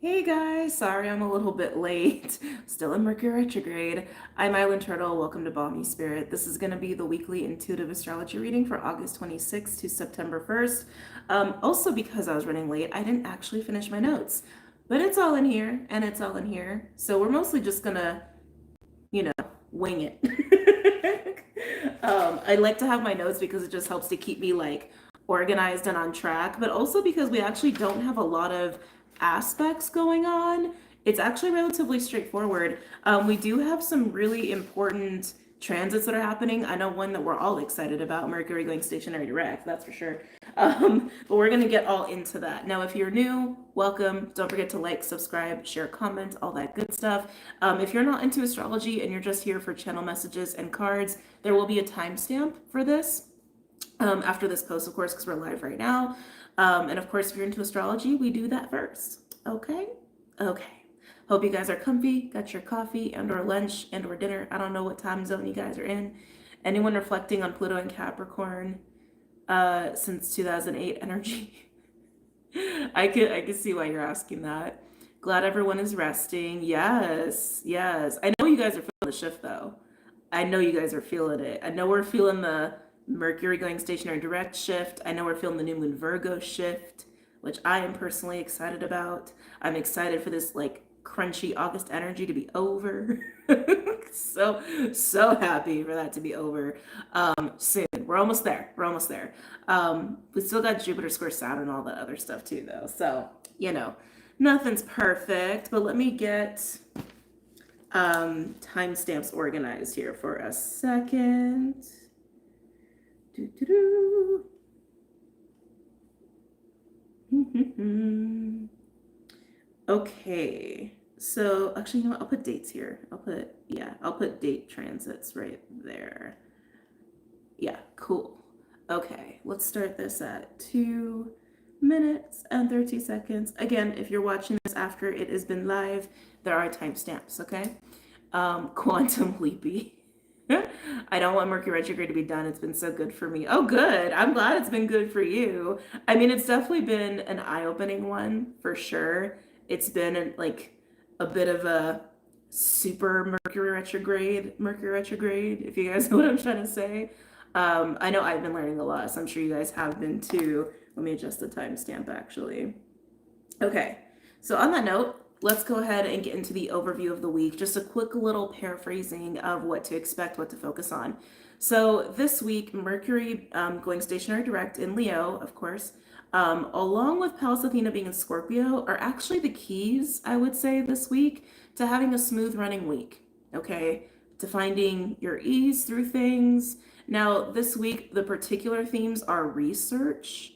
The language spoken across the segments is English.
Hey guys, sorry I'm a little bit late. Still in Mercury retrograde. I'm Island Turtle. Welcome to BOMISpirit. This is going to be the weekly intuitive astrology reading for August 26th to September 1st. Also, because I was running late, I didn't actually finish my notes, but it's all in here and it's all in here. So we're mostly just gonna, you know, wing it. I like to have my notes because it just helps to keep me like organized and on track, but also because we actually don't have a lot of aspects going on. It's actually relatively straightforward. We do have some really important transits that are happening. I know one that we're all excited about, Mercury going stationary direct, that's for sure. But we're going to get all into that. Now, if you're new, welcome. Don't forget to like, subscribe, share, comment, all that good stuff. If you're not into astrology and you're just here for channel messages and cards, there will be a timestamp for this after this post, of course, because we're live right now. And of course, if you're into astrology, we do that first. Okay? Okay. Hope you guys are comfy, got your coffee and or lunch and or dinner. I don't know what time zone you guys are in. Anyone reflecting on Pluto and Capricorn since 2008 energy? I could see why you're asking that. Glad everyone is resting. Yes, yes. I know you guys are feeling the shift though. I know you guys are feeling it. I know we're feeling the Mercury going stationary direct shift. I know we're feeling the new moon Virgo shift, which I am personally excited about. I'm excited for this like crunchy August energy to be over. So happy for that to be over soon. We're almost there. We're almost there. We still got Jupiter square Saturn and all that other stuff too, though. So, nothing's perfect, but let me get timestamps organized here for a second. Okay, so actually, I'll put dates here. I'll put date transits right there. Yeah, cool. Okay, let's start this at 2 minutes and 30 seconds. Again, if you're watching this after it has been live, there are timestamps, okay? Quantum leapy. I don't want Mercury retrograde to be done. It's been so good for me. Oh, good. I'm glad it's been good for you. I mean, it's definitely been an eye-opening one for sure. It's been like a bit of a super Mercury retrograde, if you guys know what I'm trying to say. I know I've been learning a lot, so I'm sure you guys have been too. Let me adjust the timestamp actually. Okay, so on that note, let's go ahead and get into the overview of the week. Just a quick little paraphrasing of what to expect, what to focus on. So this week, Mercury going stationary direct in Leo, of course, along with Pallas Athena being in Scorpio, are actually the keys, I would say, this week to having a smooth running week, okay? To finding your ease through things. Now, this week, the particular themes are research,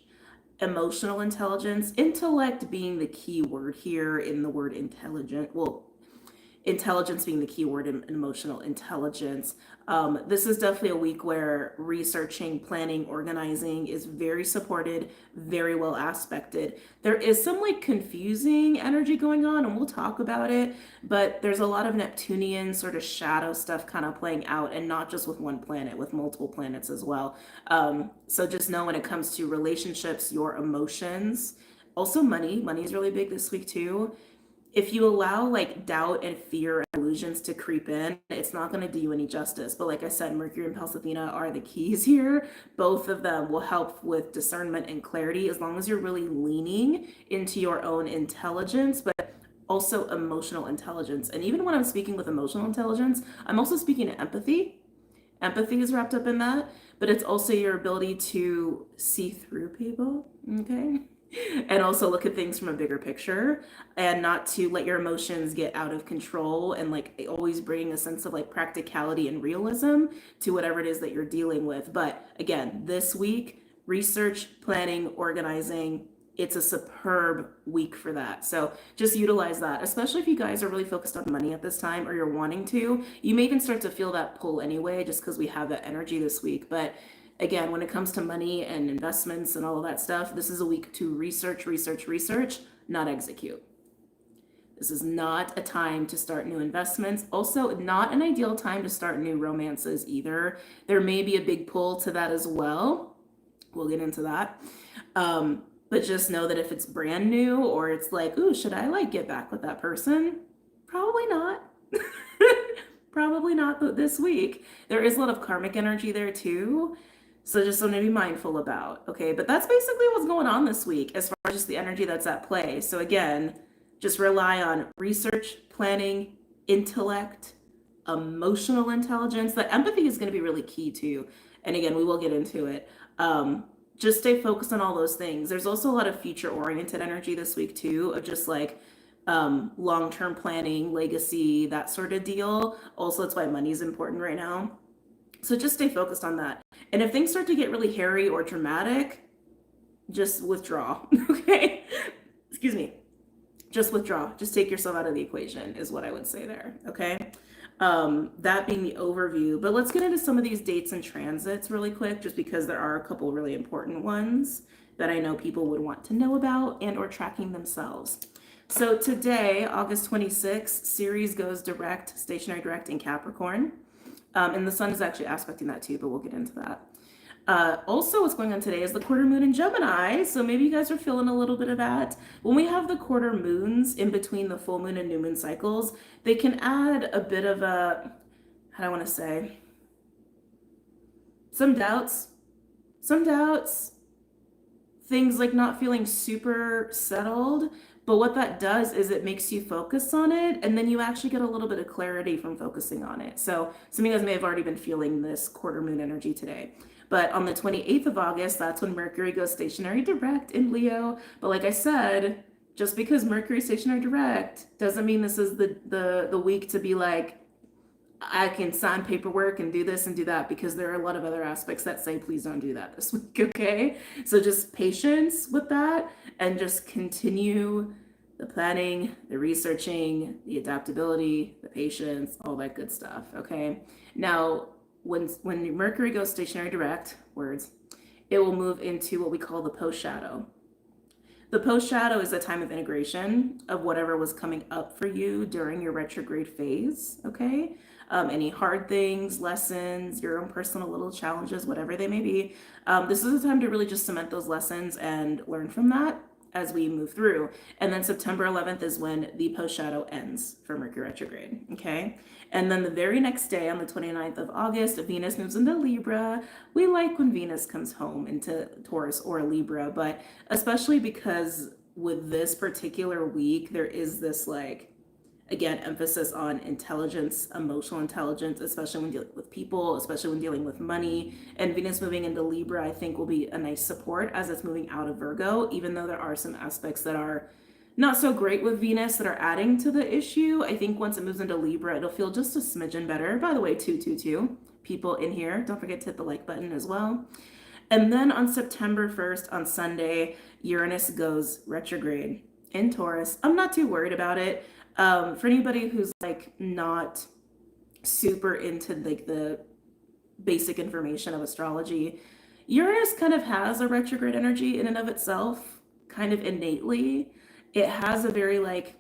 emotional intelligence, intellect being the key word here in the word intelligent. Well, intelligence being the key word in emotional intelligence. This is definitely a week where researching, planning, organizing is very supported, very well aspected. There is some like confusing energy going on, and we'll talk about it, but there's a lot of Neptunian sort of shadow stuff kind of playing out, and not just with one planet, with multiple planets as well. So just know when it comes to relationships, your emotions, also money is really big this week too. If you allow like doubt and fear and illusions to creep in, it's not going to do you any justice. But like I said, Mercury and Pallas Athena are the keys here. Both of them will help with discernment and clarity as long as you're really leaning into your own intelligence, but also emotional intelligence. And even when I'm speaking with emotional intelligence, I'm also speaking to empathy. Empathy is wrapped up in that, but it's also your ability to see through people, okay? And also look at things from a bigger picture and not to let your emotions get out of control, and like always bringing a sense of like practicality and realism to whatever it is that you're dealing with. But again, this week, research, planning, organizing, it's a superb week for that. So just utilize that, especially if you guys are really focused on money at this time or you're wanting to. You may even start to feel that pull anyway, just because we have that energy this week. But again, when it comes to money and investments and all of that stuff, this is a week to research, not execute. This is not a time to start new investments. Also, not an ideal time to start new romances either. There may be a big pull to that as well. We'll get into that. But just know that if it's brand new or it's like, ooh, should I like get back with that person? Probably not. Probably not this week. There is a lot of karmic energy there too. So just something to be mindful about. Okay. But that's basically what's going on this week as far as just the energy that's at play. So again, just rely on research, planning, intellect, emotional intelligence. That empathy is going to be really key too. And again, we will get into it. Just stay focused on all those things. There's also a lot of future oriented energy this week too, of just like long-term planning, legacy, that sort of deal. Also, that's why money is important right now. So just stay focused on that. And if things start to get really hairy or dramatic, just withdraw. Okay. Excuse me. Just withdraw. Just take yourself out of the equation is what I would say there. Okay. That being the overview, but let's get into some of these dates and transits really quick, just because there are a couple really important ones that I know people would want to know about and or tracking themselves. So today, August 26th, Ceres goes direct, stationary direct in Capricorn. And the sun is actually aspecting that too, but we'll get into that. Also, what's going on today is the quarter moon in Gemini. So maybe you guys are feeling a little bit of that. When we have the quarter moons in between the full moon and new moon cycles, they can add a bit of a, how do I want to say, some doubts, things like not feeling super settled. But what that does is it makes you focus on it, and then you actually get a little bit of clarity from focusing on it. So some of you guys may have already been feeling this quarter moon energy today. But on the 28th of August, that's when Mercury goes stationary direct in Leo. But like I said, just because Mercury stationary direct doesn't mean this is the week to be like, I can sign paperwork and do this and do that, because there are a lot of other aspects that say, please don't do that this week, okay? So just patience with that and just continue the planning, the researching, the adaptability, the patience, all that good stuff, okay? Now, when Mercury goes stationary direct, it will move into what we call the post shadow. The post shadow is a time of integration of whatever was coming up for you during your retrograde phase, okay? Any hard things, lessons, your own personal little challenges, whatever they may be. This is a time to really just cement those lessons and learn from that as we move through. And then September 11th is when the post shadow ends for Mercury retrograde, okay? And then the very next day, on the 29th of August, Venus moves into Libra. We like when Venus comes home into Taurus or Libra, but especially because with this particular week, there is this like, again, emphasis on intelligence, emotional intelligence, especially when dealing with people, especially when dealing with money. And Venus moving into Libra, I think, will be a nice support as it's moving out of Virgo, even though there are some aspects that are not so great with Venus that are adding to the issue. I think once it moves into Libra, it'll feel just a smidgen better. By the way, 222 people in here, don't forget to hit the like button as well. And then on September 1st, on Sunday, Uranus goes retrograde in Taurus. I'm not too worried about it. For anybody who's like not super into like the basic information of astrology, Uranus kind of has a retrograde energy in and of itself, kind of innately. It has a very like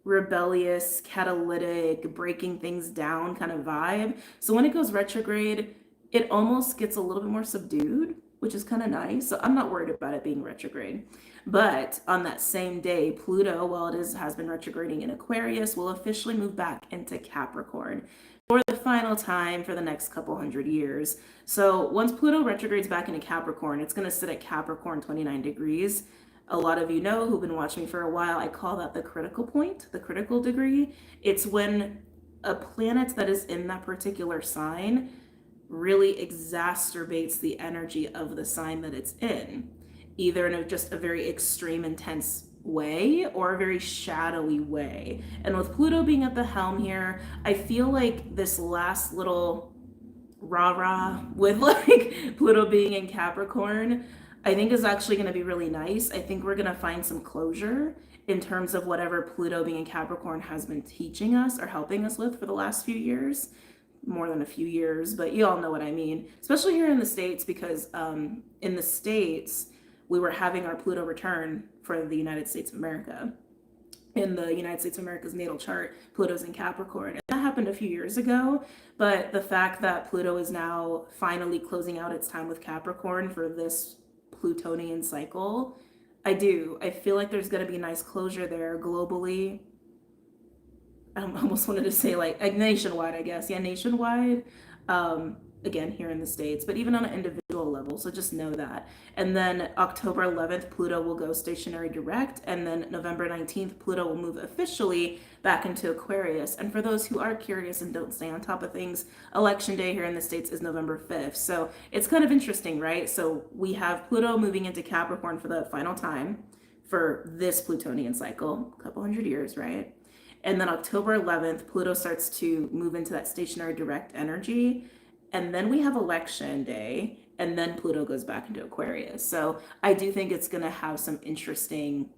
rebellious, catalytic, breaking things down kind of vibe. So when it goes retrograde, it almost gets a little bit more subdued, which is kind of nice. So I'm not worried about it being retrograde. But on that same day, Pluto, while it has been retrograding in Aquarius, will officially move back into Capricorn for the final time for the next couple hundred years. So once Pluto retrogrades back into Capricorn, it's going to sit at Capricorn 29 degrees. A lot of you know who've been watching me for a while, I call that the critical point, the critical degree. It's when a planet that is in that particular sign really exacerbates the energy of the sign that it's in, either in just a very extreme, intense way or a very shadowy way. And with Pluto being at the helm here, I feel like this last little rah-rah with like Pluto being in Capricorn, I think is actually going to be really nice. I think we're going to find some closure in terms of whatever Pluto being in Capricorn has been teaching us or helping us with for the last few years. More than a few years, but you all know what I mean, especially here in the States, because in the States, we were having our Pluto return for the United States of America. In the United States of America's natal chart, Pluto's in Capricorn. And that happened a few years ago, but the fact that Pluto is now finally closing out its time with Capricorn for this Plutonian cycle, I do. I feel like there's going to be nice closure there globally. I almost wanted to say like nationwide, I guess. Yeah, nationwide. Um, Again, here in the States, but even on an individual level. So just know that. And then October 11th, Pluto will go stationary direct. And then November 19th, Pluto will move officially back into Aquarius. And for those who are curious and don't stay on top of things, Election Day here in the States is November 5th. So it's kind of interesting, right? So we have Pluto moving into Capricorn for the final time for this Plutonian cycle, a couple hundred years, right? And then October 11th, Pluto starts to move into that stationary direct energy. And then we have election day, and then Pluto goes back into Aquarius. So I do think it's going to have some interesting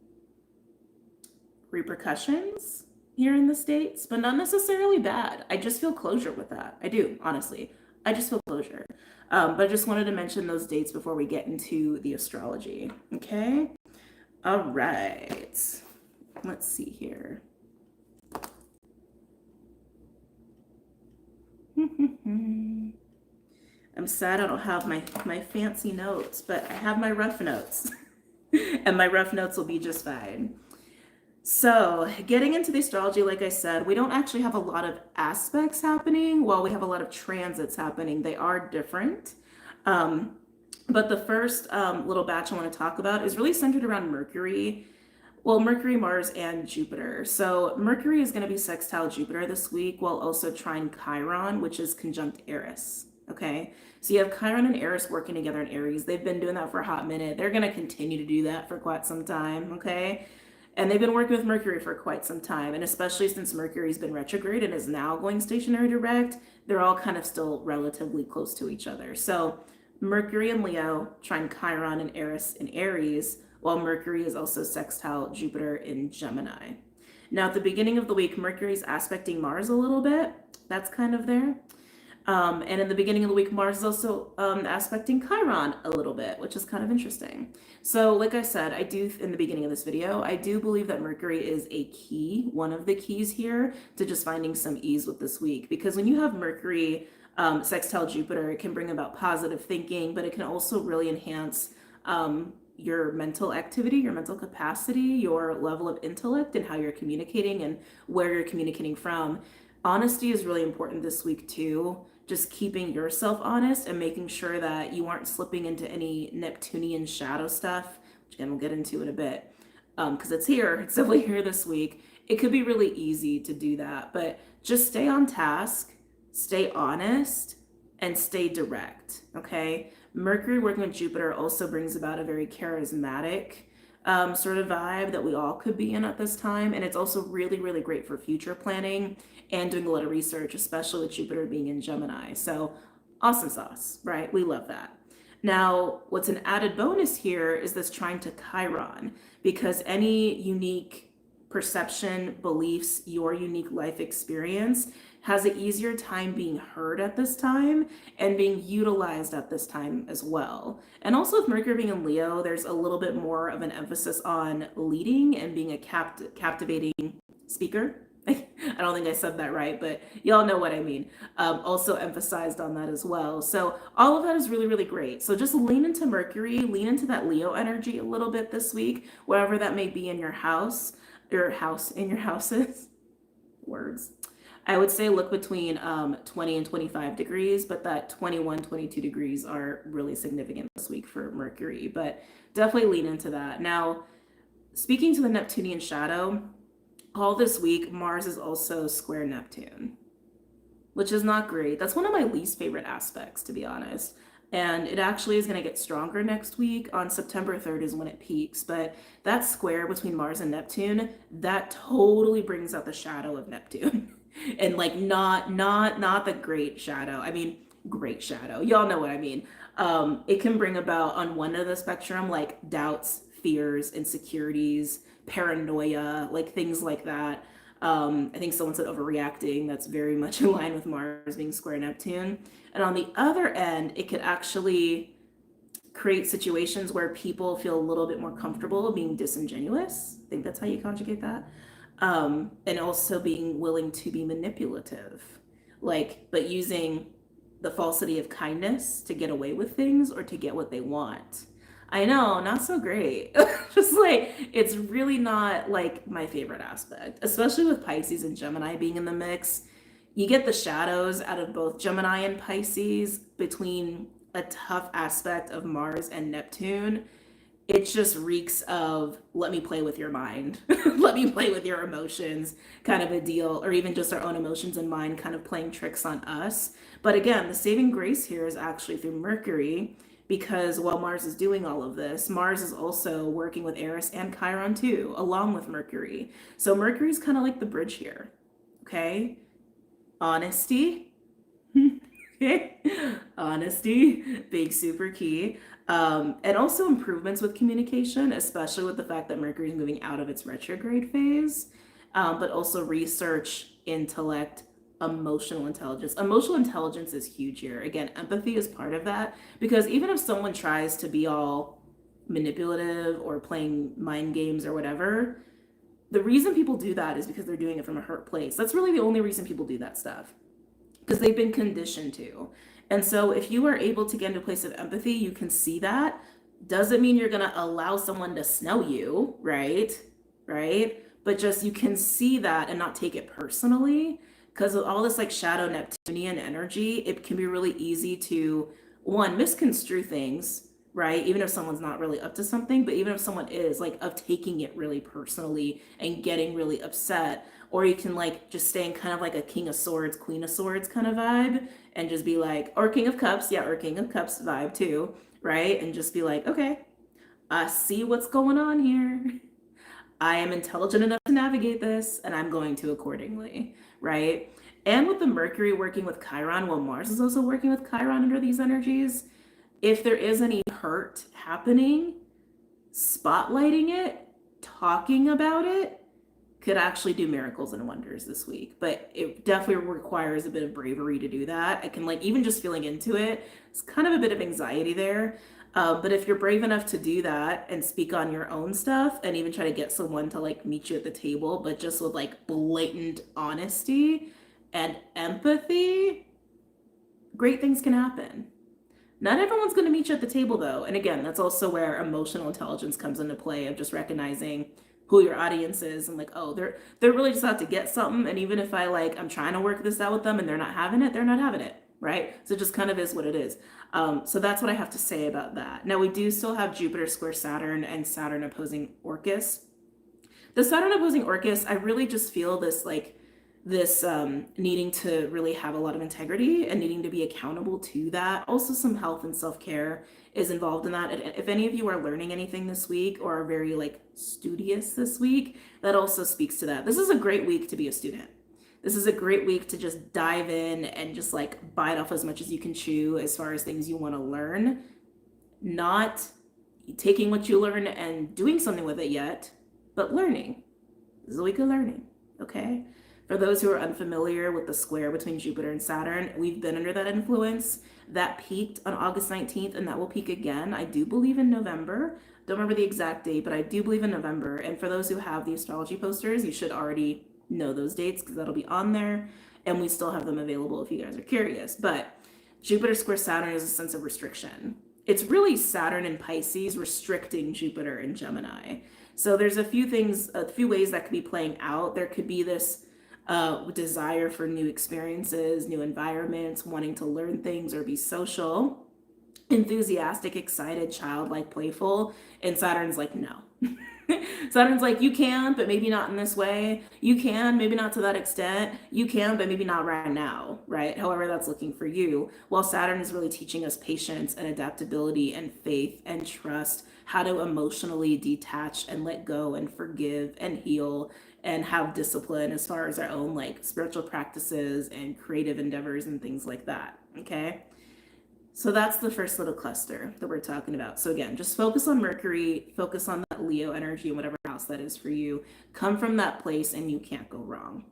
repercussions here in the States, but not necessarily bad. I just feel closure with that. I do, honestly. I just feel closure. But I just wanted to mention those dates before we get into the astrology. Okay? All right. Let's see here. I'm sad I don't have my fancy notes, but I have my rough notes. And my rough notes will be just fine. So, getting into the astrology, like I said, we don't actually have a lot of aspects happening while we have a lot of transits happening. They are different. But the first little batch I want to talk about is really centered around Mercury. Well, Mercury, Mars, and Jupiter. So Mercury is going to be sextile Jupiter this week while also trine Chiron, which is conjunct Eris. Okay, so you have Chiron and Eris working together in Aries. They've been doing that for a hot minute. They're going to continue to do that for quite some time. Okay, and they've been working with Mercury for quite some time. And especially since Mercury's been retrograde and is now going stationary direct, they're all kind of still relatively close to each other. So Mercury in Leo, trine Chiron and Eris in Aries, while Mercury is also sextile Jupiter in Gemini. Now, at the beginning of the week, Mercury's aspecting Mars a little bit. That's kind of there. And in the beginning of the week, Mars is also aspecting Chiron a little bit, which is kind of interesting. So, like I said, I do, in the beginning of this video, I do believe that Mercury is a key, one of the keys here to just finding some ease with this week. Because when you have Mercury sextile Jupiter, it can bring about positive thinking, but it can also really enhance your mental activity, your mental capacity, your level of intellect, and how you're communicating and where you're communicating from. Honesty is really important this week too. Just keeping yourself honest and making sure that you aren't slipping into any Neptunian shadow stuff, which again we'll get into in a bit, because it's here. It's definitely here this week. It could be really easy to do that, but just stay on task, stay honest, and stay direct. Okay. Mercury working with Jupiter also brings about a very charismatic sort of vibe that we all could be in at this time. And it's also really, really great for future planning and doing a lot of research, especially with Jupiter being in Gemini. So awesome sauce, right? We love that. Now, what's an added bonus here is this trine to Chiron, because any unique perception, beliefs, your unique life experience has an easier time being heard at this time and being utilized at this time as well. And also with Mercury being in Leo, there's a little bit more of an emphasis on leading and being a captivating speaker. I don't think I said that right, but y'all know what I mean. Also emphasized on that as well. So all of that is really, really great. So just lean into Mercury, lean into that Leo energy a little bit this week, wherever that may be in your house, in your houses. Words. I would say look between 20 and 25 degrees, but that 21, 22 degrees are really significant this week for Mercury, but definitely lean into that. Now, speaking to the Neptunian shadow, all this week, Mars is also square Neptune, which is not great. That's one of my least favorite aspects, to be honest. And it actually is going to get stronger next week. On September 3rd is when it peaks. But that square between Mars and Neptune, that totally brings out the shadow of Neptune. And like not the great shadow. I mean, great shadow. Y'all know what I mean. It can bring about on one end of the spectrum like doubts, fears, insecurities, paranoia, like things like that. I think someone said overreacting. That's very much in line with Mars being square Neptune. And on the other end, it could actually create situations where people feel a little bit more comfortable being disingenuous. I think that's how you conjugate that. And also being willing to be manipulative, but using the falsity of kindness to get away with things or to get what they want. I know, not so great. Just like, it's really not like my favorite aspect, especially with Pisces and Gemini being in the mix. You get the shadows out of both Gemini and Pisces between a tough aspect of Mars and Neptune. It just reeks of let me play with your mind, let me play with your emotions kind of a deal, or even just our own emotions and mind kind of playing tricks on us. But again, the saving grace here is actually through Mercury, because while Mars is doing all of this, Mars is also working with Eris and Chiron too, along with Mercury. So Mercury's kind of like the bridge here. Okay, honesty. Okay, honesty, big super key. And also improvements with communication, especially with the fact that Mercury is moving out of its retrograde phase, but also research, intellect, emotional intelligence. Emotional intelligence is huge here. Again, empathy is part of that, because even if someone tries to be all manipulative or playing mind games or whatever, the reason people do that is because they're doing it from a hurt place. That's really the only reason people do that stuff, because they've been conditioned to. And so if you are able to get into a place of empathy, you can see that. Doesn't mean you're going to allow someone to snell you, right? Right? But just you can see that and not take it personally, because with all this like shadow Neptunian energy, it can be really easy to, one, misconstrue things, right? Even if someone's not really up to something, but even if someone is, like, of taking it really personally and getting really upset. Or you can like just stay in kind of like a King of Swords, Queen of Swords kind of vibe, and just be like, or King of Cups, yeah, or King of Cups vibe too, right? And just be like, okay, I see what's going on here. I am intelligent enough to navigate this, and I'm going to accordingly, right? And with the Mercury working with Chiron, while Mars is also working with Chiron under these energies, if there is any hurt happening, spotlighting it, talking about it, could actually do miracles and wonders this week. But it definitely requires a bit of bravery to do that. I can like, even just feeling into it, it's kind of a bit of anxiety there. But if you're brave enough to do that and speak on your own stuff and even try to get someone to like meet you at the table, but just with like blatant honesty and empathy, great things can happen. Not everyone's going to meet you at the table though. And again, that's also where emotional intelligence comes into play, of just recognizing who your audience is and like, oh, they're really just out to get something. And even if I'm trying to work this out with them and they're not having it, they're not having it, right? So it just kind of is what it is. So that's what I have to say about that. Now we do still have Jupiter square Saturn and Saturn opposing Orcus. The Saturn opposing Orcus, I really just feel this needing to really have a lot of integrity and needing to be accountable to that. Also, some health and self-care is involved in that. And if any of you are learning anything this week or are very like studious this week, that also speaks to that. This is a great week to be a student. This is a great week to just dive in and just like bite off as much as you can chew as far as things you want to learn. Not taking what you learn and doing something with it yet, but learning. This is a week of learning, okay? For those who are unfamiliar with the square between Jupiter and Saturn, we've been under that influence. That peaked on August 19th, and that will peak again, I do believe, in November. Don't remember the exact date, but I do believe in November. And for those who have the astrology posters, you should already know those dates because that'll be on there. And we still have them available if you guys are curious. But Jupiter square Saturn is a sense of restriction. It's really Saturn and Pisces restricting Jupiter and Gemini. So there's a few ways that could be playing out. There could be this desire for new experiences, new environments, wanting to learn things or be social, enthusiastic, excited, childlike, playful. And Saturn's like, no. Saturn's like, you can, but maybe not in this way. You can, maybe not to that extent. You can, but maybe not right now, right? However that's looking for you. While Saturn is really teaching us patience and adaptability and faith and trust, how to emotionally detach and let go and forgive and heal and have discipline as far as our own like spiritual practices and creative endeavors and things like that, okay? So that's the first little cluster that we're talking about. So again, just focus on Mercury, focus on that Leo energy and whatever house that is for you. Come from that place and you can't go wrong.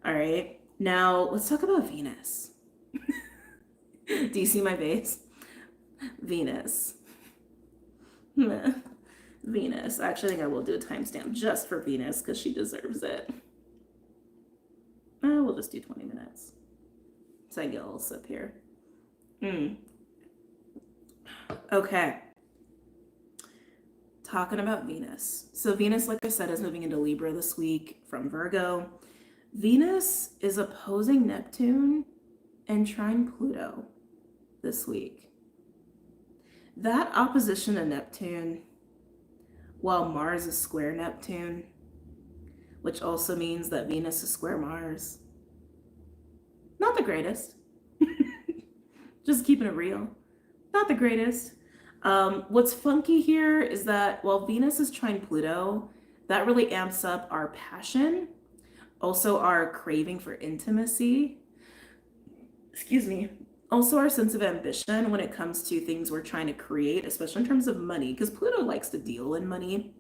All right, now let's talk about Venus. Do you see my face? Venus. Venus. I actually think I will do a timestamp just for Venus because she deserves it. We'll just do 20 minutes. So I get a little sip here. Okay. talking about Venus. So Venus, like I said, is moving into Libra this week from Virgo. Venus is opposing Neptune and trine Pluto this week. That opposition to Neptune, while Mars is square Neptune, which also means that Venus is square Mars, not the greatest. Just keeping it real. Not the greatest. What's funky here is that while Venus is trine Pluto, that really amps up our passion, also our craving for intimacy, excuse me, also our sense of ambition when it comes to things we're trying to create, especially in terms of money, because Pluto likes to deal in money.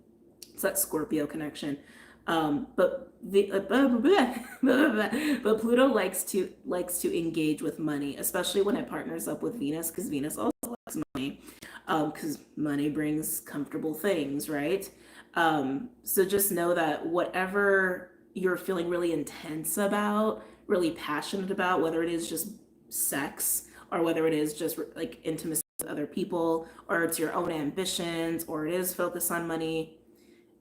It's that Scorpio connection. But Pluto likes to engage with money, especially when it partners up with Venus, because Venus also likes money, because money brings comfortable things, right? So just know that whatever you're feeling really intense about, really passionate about, whether it is just sex or whether it is just like intimacy with other people, or it's your own ambitions, or it is focus on money,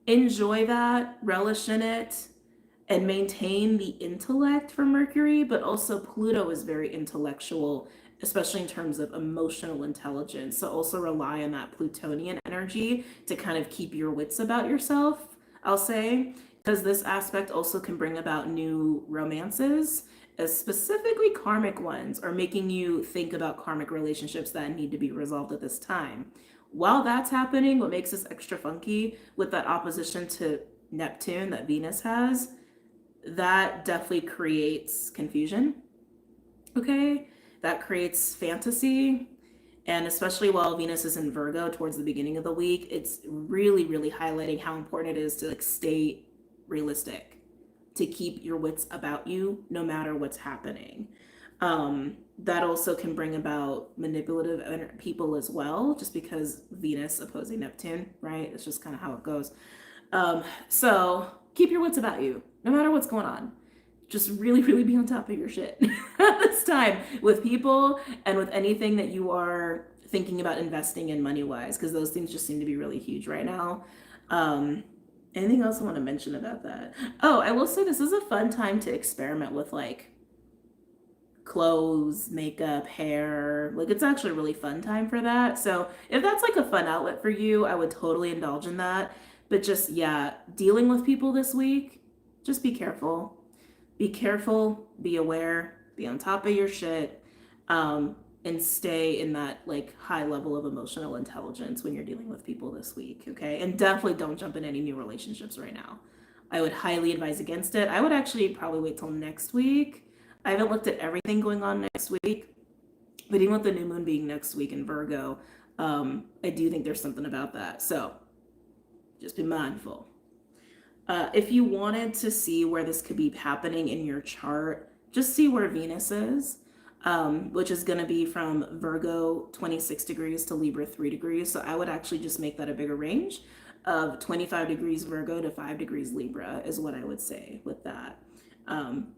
enjoy that, relish in it, and maintain the intellect for Mercury. But also Pluto is very intellectual, especially in terms of emotional intelligence. So also rely on that Plutonian energy to kind of keep your wits about yourself, I'll say, because this aspect also can bring about new romances, specifically karmic ones, or making you think about karmic relationships that need to be resolved at this time. While that's happening, what makes this extra funky with that opposition to Neptune that Venus has, that definitely creates confusion, okay? That creates fantasy. And especially while Venus is in Virgo towards the beginning of the week, it's really, really highlighting how important it is to like stay realistic, to keep your wits about you no matter what's happening. That also can bring about manipulative people as well, just because Venus opposing Neptune, right? It's just kind of how it goes. So keep your wits about you, no matter what's going on. Just really, really be on top of your shit at this time with people and with anything that you are thinking about investing in money-wise, because those things just seem to be really huge right now. Anything else I want to mention about that? Oh, I will say this is a fun time to experiment with like clothes, makeup, hair. Like it's actually a really fun time for that. So if that's like a fun outlet for you, I would totally indulge in that. But just, yeah, dealing with people this week, just be careful. Be careful, be aware, be on top of your shit, and stay in that like high level of emotional intelligence when you're dealing with people this week, okay? And definitely don't jump in any new relationships right now. I would highly advise against it. I would actually probably wait till next week. I haven't looked at everything going on next week, but even with the new moon being next week in Virgo, I do think there's something about that. So just be mindful. If you wanted to see where this could be happening in your chart, just see where Venus is, which is going to be from Virgo 26 degrees to Libra 3 degrees. So I would actually just make that a bigger range of 25 degrees Virgo to 5 degrees Libra is what I would say with that.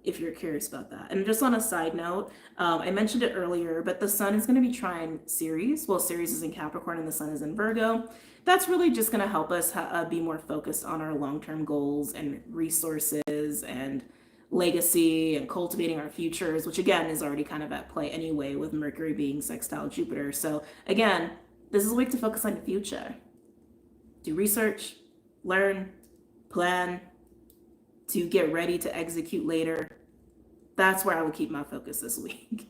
If you're curious about that. And just on a side note, I mentioned it earlier, but the sun is going to be trine Ceres. Well, Ceres is in Capricorn and the sun is in Virgo. That's really just going to help us be more focused on our long-term goals and resources and legacy and cultivating our futures, which again is already kind of at play anyway with Mercury being sextile Jupiter. So again, this is a week to focus on the future. Do research, learn, plan, to get ready to execute later. That's where I will keep my focus this week.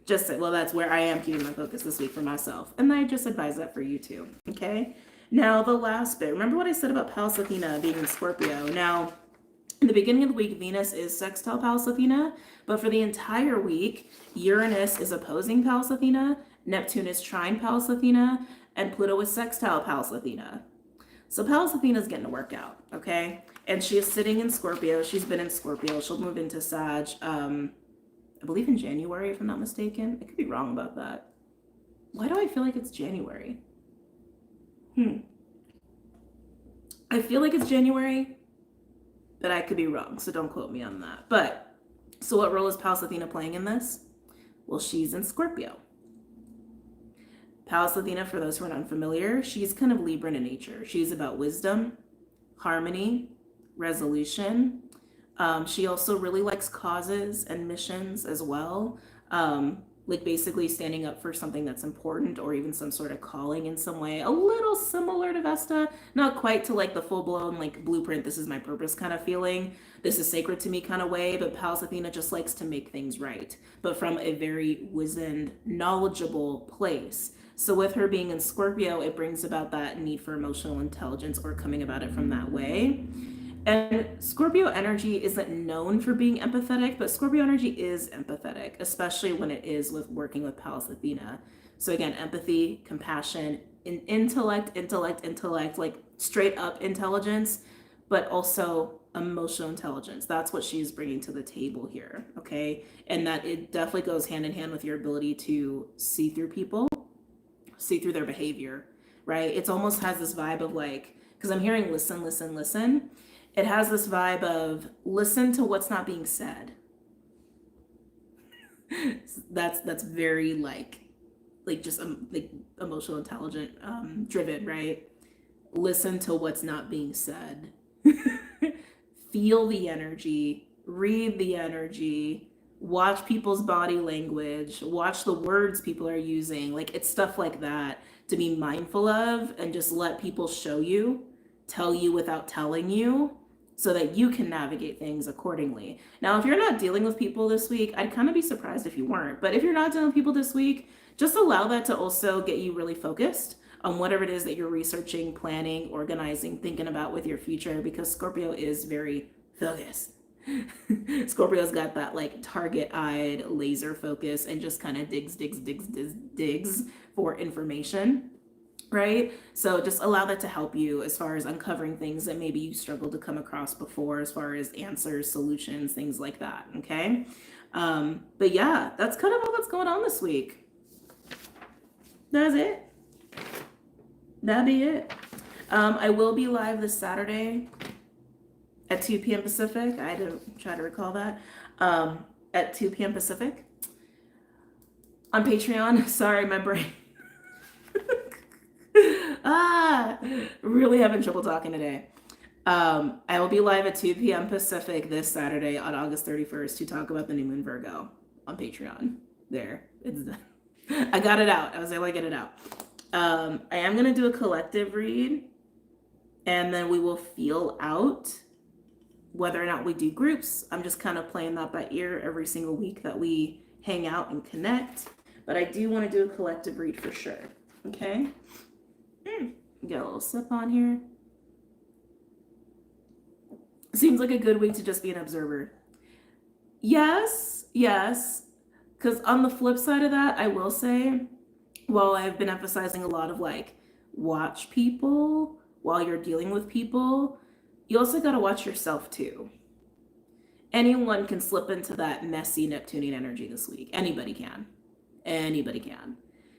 That's where I am keeping my focus this week for myself. And I just advise that for you too, okay? Now, the last bit, remember what I said about Pallas Athena being in Scorpio? Now, in the beginning of the week, Venus is sextile Pallas Athena, but for the entire week, Uranus is opposing Pallas Athena, Neptune is trine Pallas Athena, and Pluto is sextile Pallas Athena. So Pallas Athena is getting a workout, okay? And she is sitting in Scorpio. She's been in Scorpio. She'll move into Sag, I believe in January, if I'm not mistaken. I could be wrong about that. Why do I feel like it's January? I feel like it's January, but I could be wrong, so don't quote me on that. But, so what role is Pallas Athena playing in this? Well, she's in Scorpio. Pallas Athena, for those who are unfamiliar, she's kind of Libra in nature. She's about wisdom, harmony, resolution. She also really likes causes and missions as well. Like basically standing up for something that's important or even some sort of calling in some way. A little similar to Vesta, not quite to like the full blown like blueprint, this is my purpose kind of feeling. This is sacred to me kind of way, but Pallas Athena just likes to make things right, but from a very wizened, knowledgeable place. So with her being in Scorpio, it brings about that need for emotional intelligence or coming about it from that way. And Scorpio energy isn't known for being empathetic, but Scorpio energy is empathetic, especially when it is with working with Pallas Athena. So again, empathy, compassion, intellect, like straight up intelligence, but also emotional intelligence. That's what she's bringing to the table here, okay? And that it definitely goes hand in hand with your ability to see through people, see through their behavior, right? It almost has this vibe of like, because I'm hearing listen, listen, listen. It has this vibe of listen to what's not being said. That's very like just like emotional intelligent driven, right? Listen to what's not being said. Feel the energy, read the energy, watch people's body language, watch the words people are using. Like it's stuff like that to be mindful of and just let people show you, tell you without telling you, so that you can navigate things accordingly. Now, if you're not dealing with people this week, I'd kind of be surprised if you weren't. But if you're not dealing with people this week, just allow that to also get you really focused on whatever it is that you're researching, planning, organizing, thinking about with your future, because Scorpio is very focused. Scorpio's got that like target-eyed laser focus and just kind of digs for information. Right? So just allow that to help you as far as uncovering things that maybe you struggled to come across before, as far as answers, solutions, things like that. Okay. But yeah, that's kind of all that's going on this week. That's it. That'd be it. I will be live this Saturday at 2 p.m. Pacific. I had to try to recall that. At 2 p.m. Pacific on Patreon. Sorry, my brain. Really having trouble talking today. I will be live at 2 p.m. Pacific this Saturday on August 31st to talk about the new moon Virgo on Patreon. There, it's done. I got it out. I was able to get it out. I am going to do a collective read, and then we will feel out whether or not we do groups. I'm just kind of playing that by ear every single week that we hang out and connect. But I do want to do a collective read for sure. Okay? Get a little sip on here. Seems like a good week to just be an observer. Yes. Because on the flip side of that, I will say, while I've been emphasizing a lot of like, watch people while you're dealing with people, you also got to watch yourself too. Anyone can slip into that messy Neptunian energy this week. Anybody can.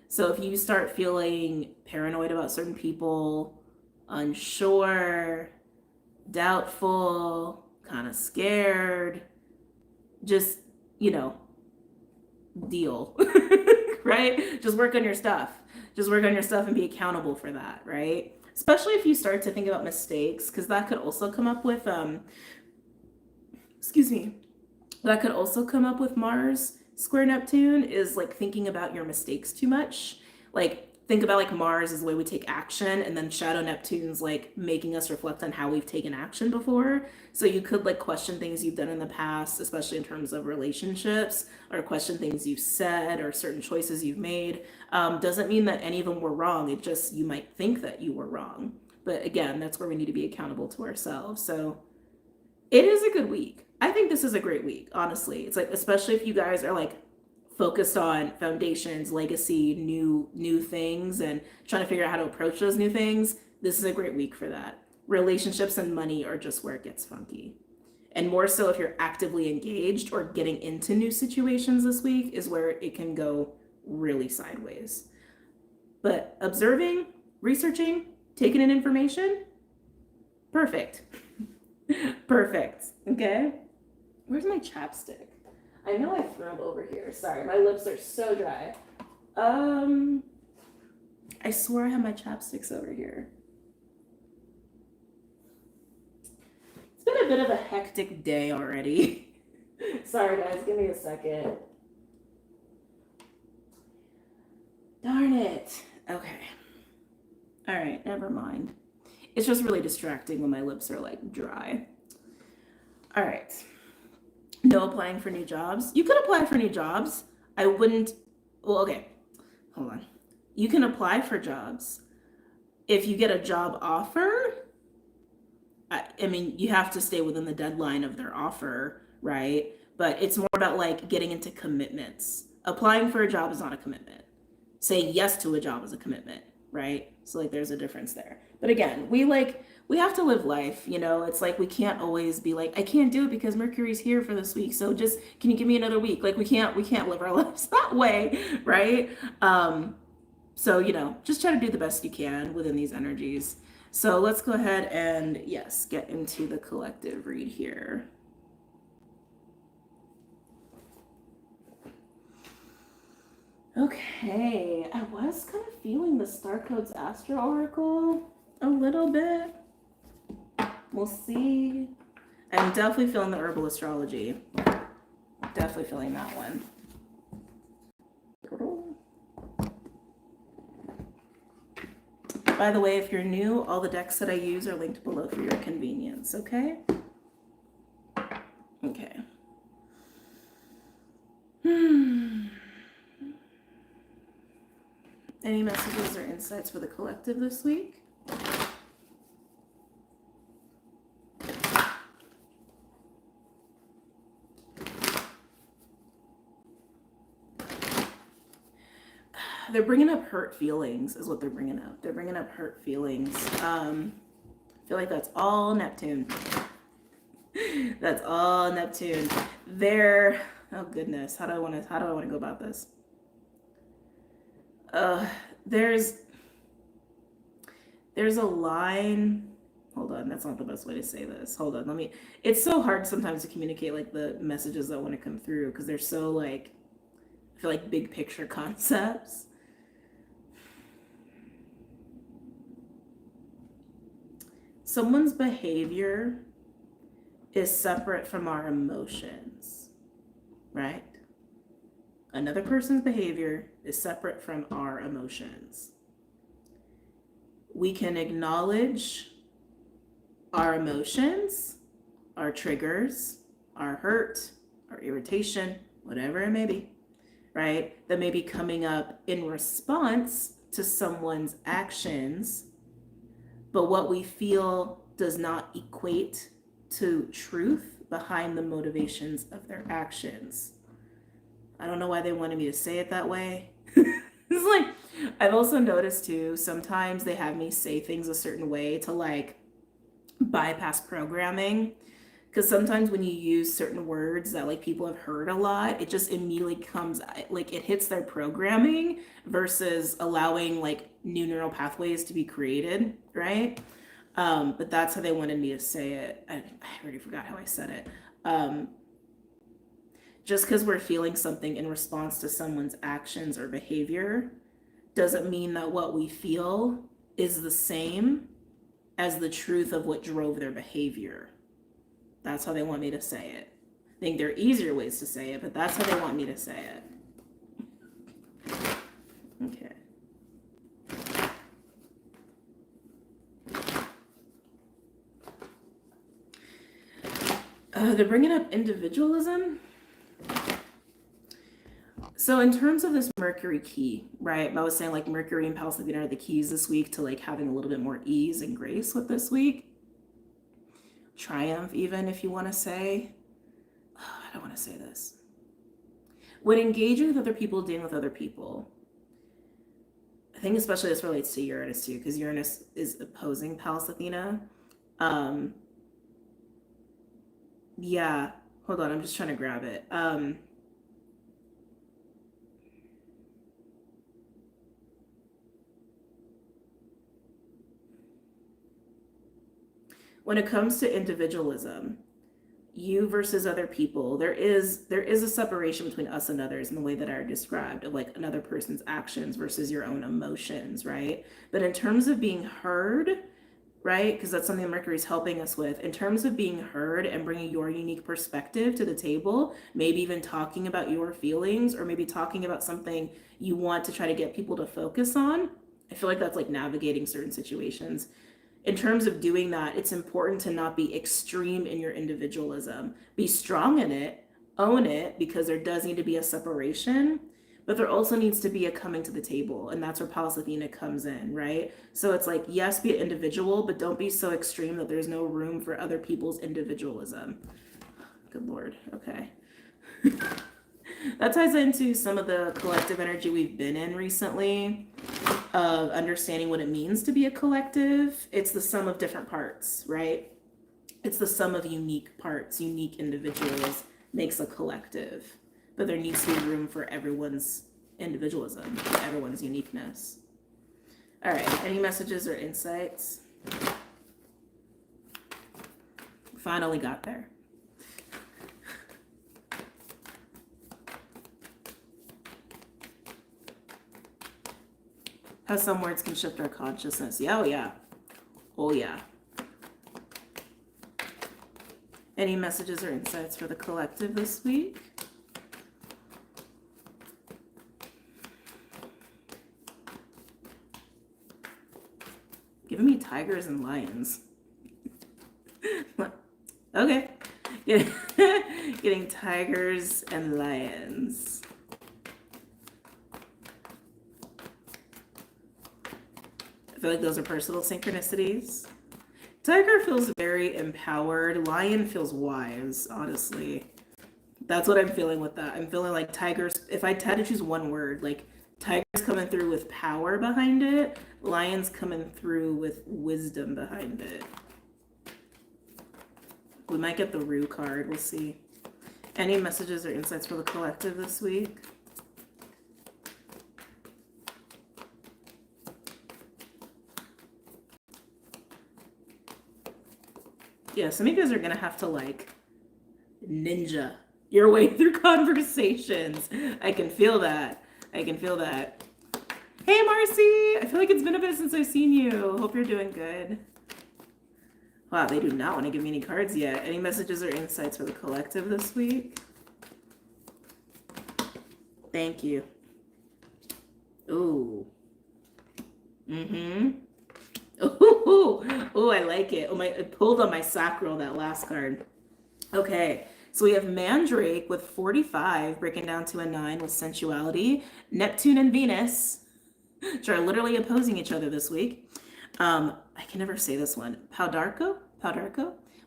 So if you start feeling paranoid about certain people, unsure, doubtful, kind of scared, just, deal, right? Just work on your stuff. And be accountable for that, right? Especially if you start to think about mistakes, because that could also come up with, Mars square Neptune, is like thinking about your mistakes too much. Like think about like Mars is the way we take action, and then Shadow Neptune's like making us reflect on how we've taken action before. So you could like question things you've done in the past, especially in terms of relationships, or question things you've said or certain choices you've made. Doesn't mean that any of them were wrong. It just, you might think that you were wrong. But again, that's where we need to be accountable to ourselves. So it is a good week. I think this is a great week, honestly. It's like, especially if you guys are like focused on foundations, legacy, new things, and trying to figure out how to approach those new things, this is a great week for that. Relationships and money are just where it gets funky. And more so if you're actively engaged or getting into new situations this week is where it can go really sideways. But observing, researching, taking in information, perfect. Perfect. Okay? Where's my chapstick? I know I threw them over here. Sorry, my lips are so dry. I swear I have my chapsticks over here. It's been a bit of a hectic day already. Sorry guys, give me a second. Darn it. Okay. All right, never mind. It's just really distracting when my lips are like dry. All right. No applying for new jobs. You could apply for new jobs. I wouldn't. Well, okay. Hold on. You can apply for jobs. If you get a job offer, I mean, you have to stay within the deadline of their offer, right? But it's more about like getting into commitments. Applying for a job is not a commitment. Saying yes to a job is a commitment, right? So like there's a difference there. But again, we have to live life, you know. It's like we can't always be like, I can't do it because Mercury's here for this week. So just can you give me another week? Like we can't live our lives that way, right? So, you know, just try to do the best you can within these energies. So let's go ahead and, yes, get into the collective read here. Okay, I was kind of feeling the Star Codes Astro Oracle a little bit. We'll see. I'm definitely feeling the Herbal Astrology. Definitely feeling that one. By the way, if you're new, all the decks that I use are linked below for your convenience, okay? Okay. Any messages or insights for the collective this week? They're bringing up hurt feelings is what they're bringing up. They're bringing up hurt feelings. I feel like that's all Neptune. That's all Neptune. They're, oh goodness, how do I want to go about this? There's a line. Hold on, that's not the best way to say this. Hold on, it's so hard sometimes to communicate like the messages that want to come through because they're so like, I feel like big picture concepts. Someone's behavior is separate from our emotions, right? Another person's behavior is separate from our emotions. We can acknowledge our emotions, our triggers, our hurt, our irritation, whatever it may be, right? That may be coming up in response to someone's actions, but what we feel does not equate to truth behind the motivations of their actions. I don't know why they wanted me to say it that way. It's like, I've also noticed too, sometimes they have me say things a certain way to like bypass programming. Because sometimes when you use certain words that like people have heard a lot, it just immediately comes, like it hits their programming versus allowing like new neural pathways to be created, right? But that's how they wanted me to say it. I already forgot how I said it. Just because we're feeling something in response to someone's actions or behavior doesn't mean that what we feel is the same as the truth of what drove their behavior. That's how they want me to say it. I think there are easier ways to say it, but that's how they want me to say it. Okay. They're bringing up individualism. So in terms of this Mercury key, right? I was saying like Mercury and Pallas Athena are the keys this week to like having a little bit more ease and grace with this week. Triumph, even if you want to say, oh, I don't want to say this. When engaging with other people, dealing with other people, I think especially this relates to Uranus too, because Uranus is opposing Pallas Athena. Yeah, hold on, I'm just trying to grab it. When it comes to individualism, you versus other people. There is a separation between us and others in the way that I described, of like another person's actions versus your own emotions, right? But in terms of being heard, right? Because that's something Mercury's helping us with. In terms of being heard and bringing your unique perspective to the table, maybe even talking about your feelings, or maybe talking about something you want to try to get people to focus on. I feel like that's like navigating certain situations. In terms of doing that, it's important to not be extreme in your individualism. Be strong in it, own it, because there does need to be a separation, but there also needs to be a coming to the table. And that's where Pallas Athena comes in, right? So it's like, yes, be an individual, but don't be so extreme that there's no room for other people's individualism. Good Lord. Okay. That ties into some of the collective energy we've been in recently, of understanding what it means to be a collective. It's the sum of different parts, right? It's the sum of unique parts, unique individuals makes a collective. But there needs to be room for everyone's individualism, everyone's uniqueness. All right, any messages or insights? Finally got there. How some words can shift our consciousness. Yeah, oh yeah. Oh yeah. Any messages or insights for the collective this week? Giving me tigers and lions. Okay. Getting tigers and lions. I feel like those are personal synchronicities. Tiger feels very empowered. Lion feels wise, honestly. That's what I'm feeling with that. I'm feeling like tigers, if I had to choose one word, like tiger's coming through with power behind it, lion's coming through with wisdom behind it. We might get the Rue card, we'll see. Any messages or insights for the collective this week? Yeah, some of you guys are gonna have to like ninja your way through conversations. I can feel that. I can feel that. Hey Marcy! I feel like it's been a bit since I've seen you. Hope you're doing good. Wow, they do not want to give me any cards yet. Any messages or insights for the collective this week? Thank you. Ooh. Mm-hmm. Ooh, I like it. Oh, it pulled on my sacral, that last card. Okay, so we have Mandrake with 45, breaking down to a 9 with sensuality. Neptune and Venus, which are literally opposing each other this week. I can never say this one. Paudarco,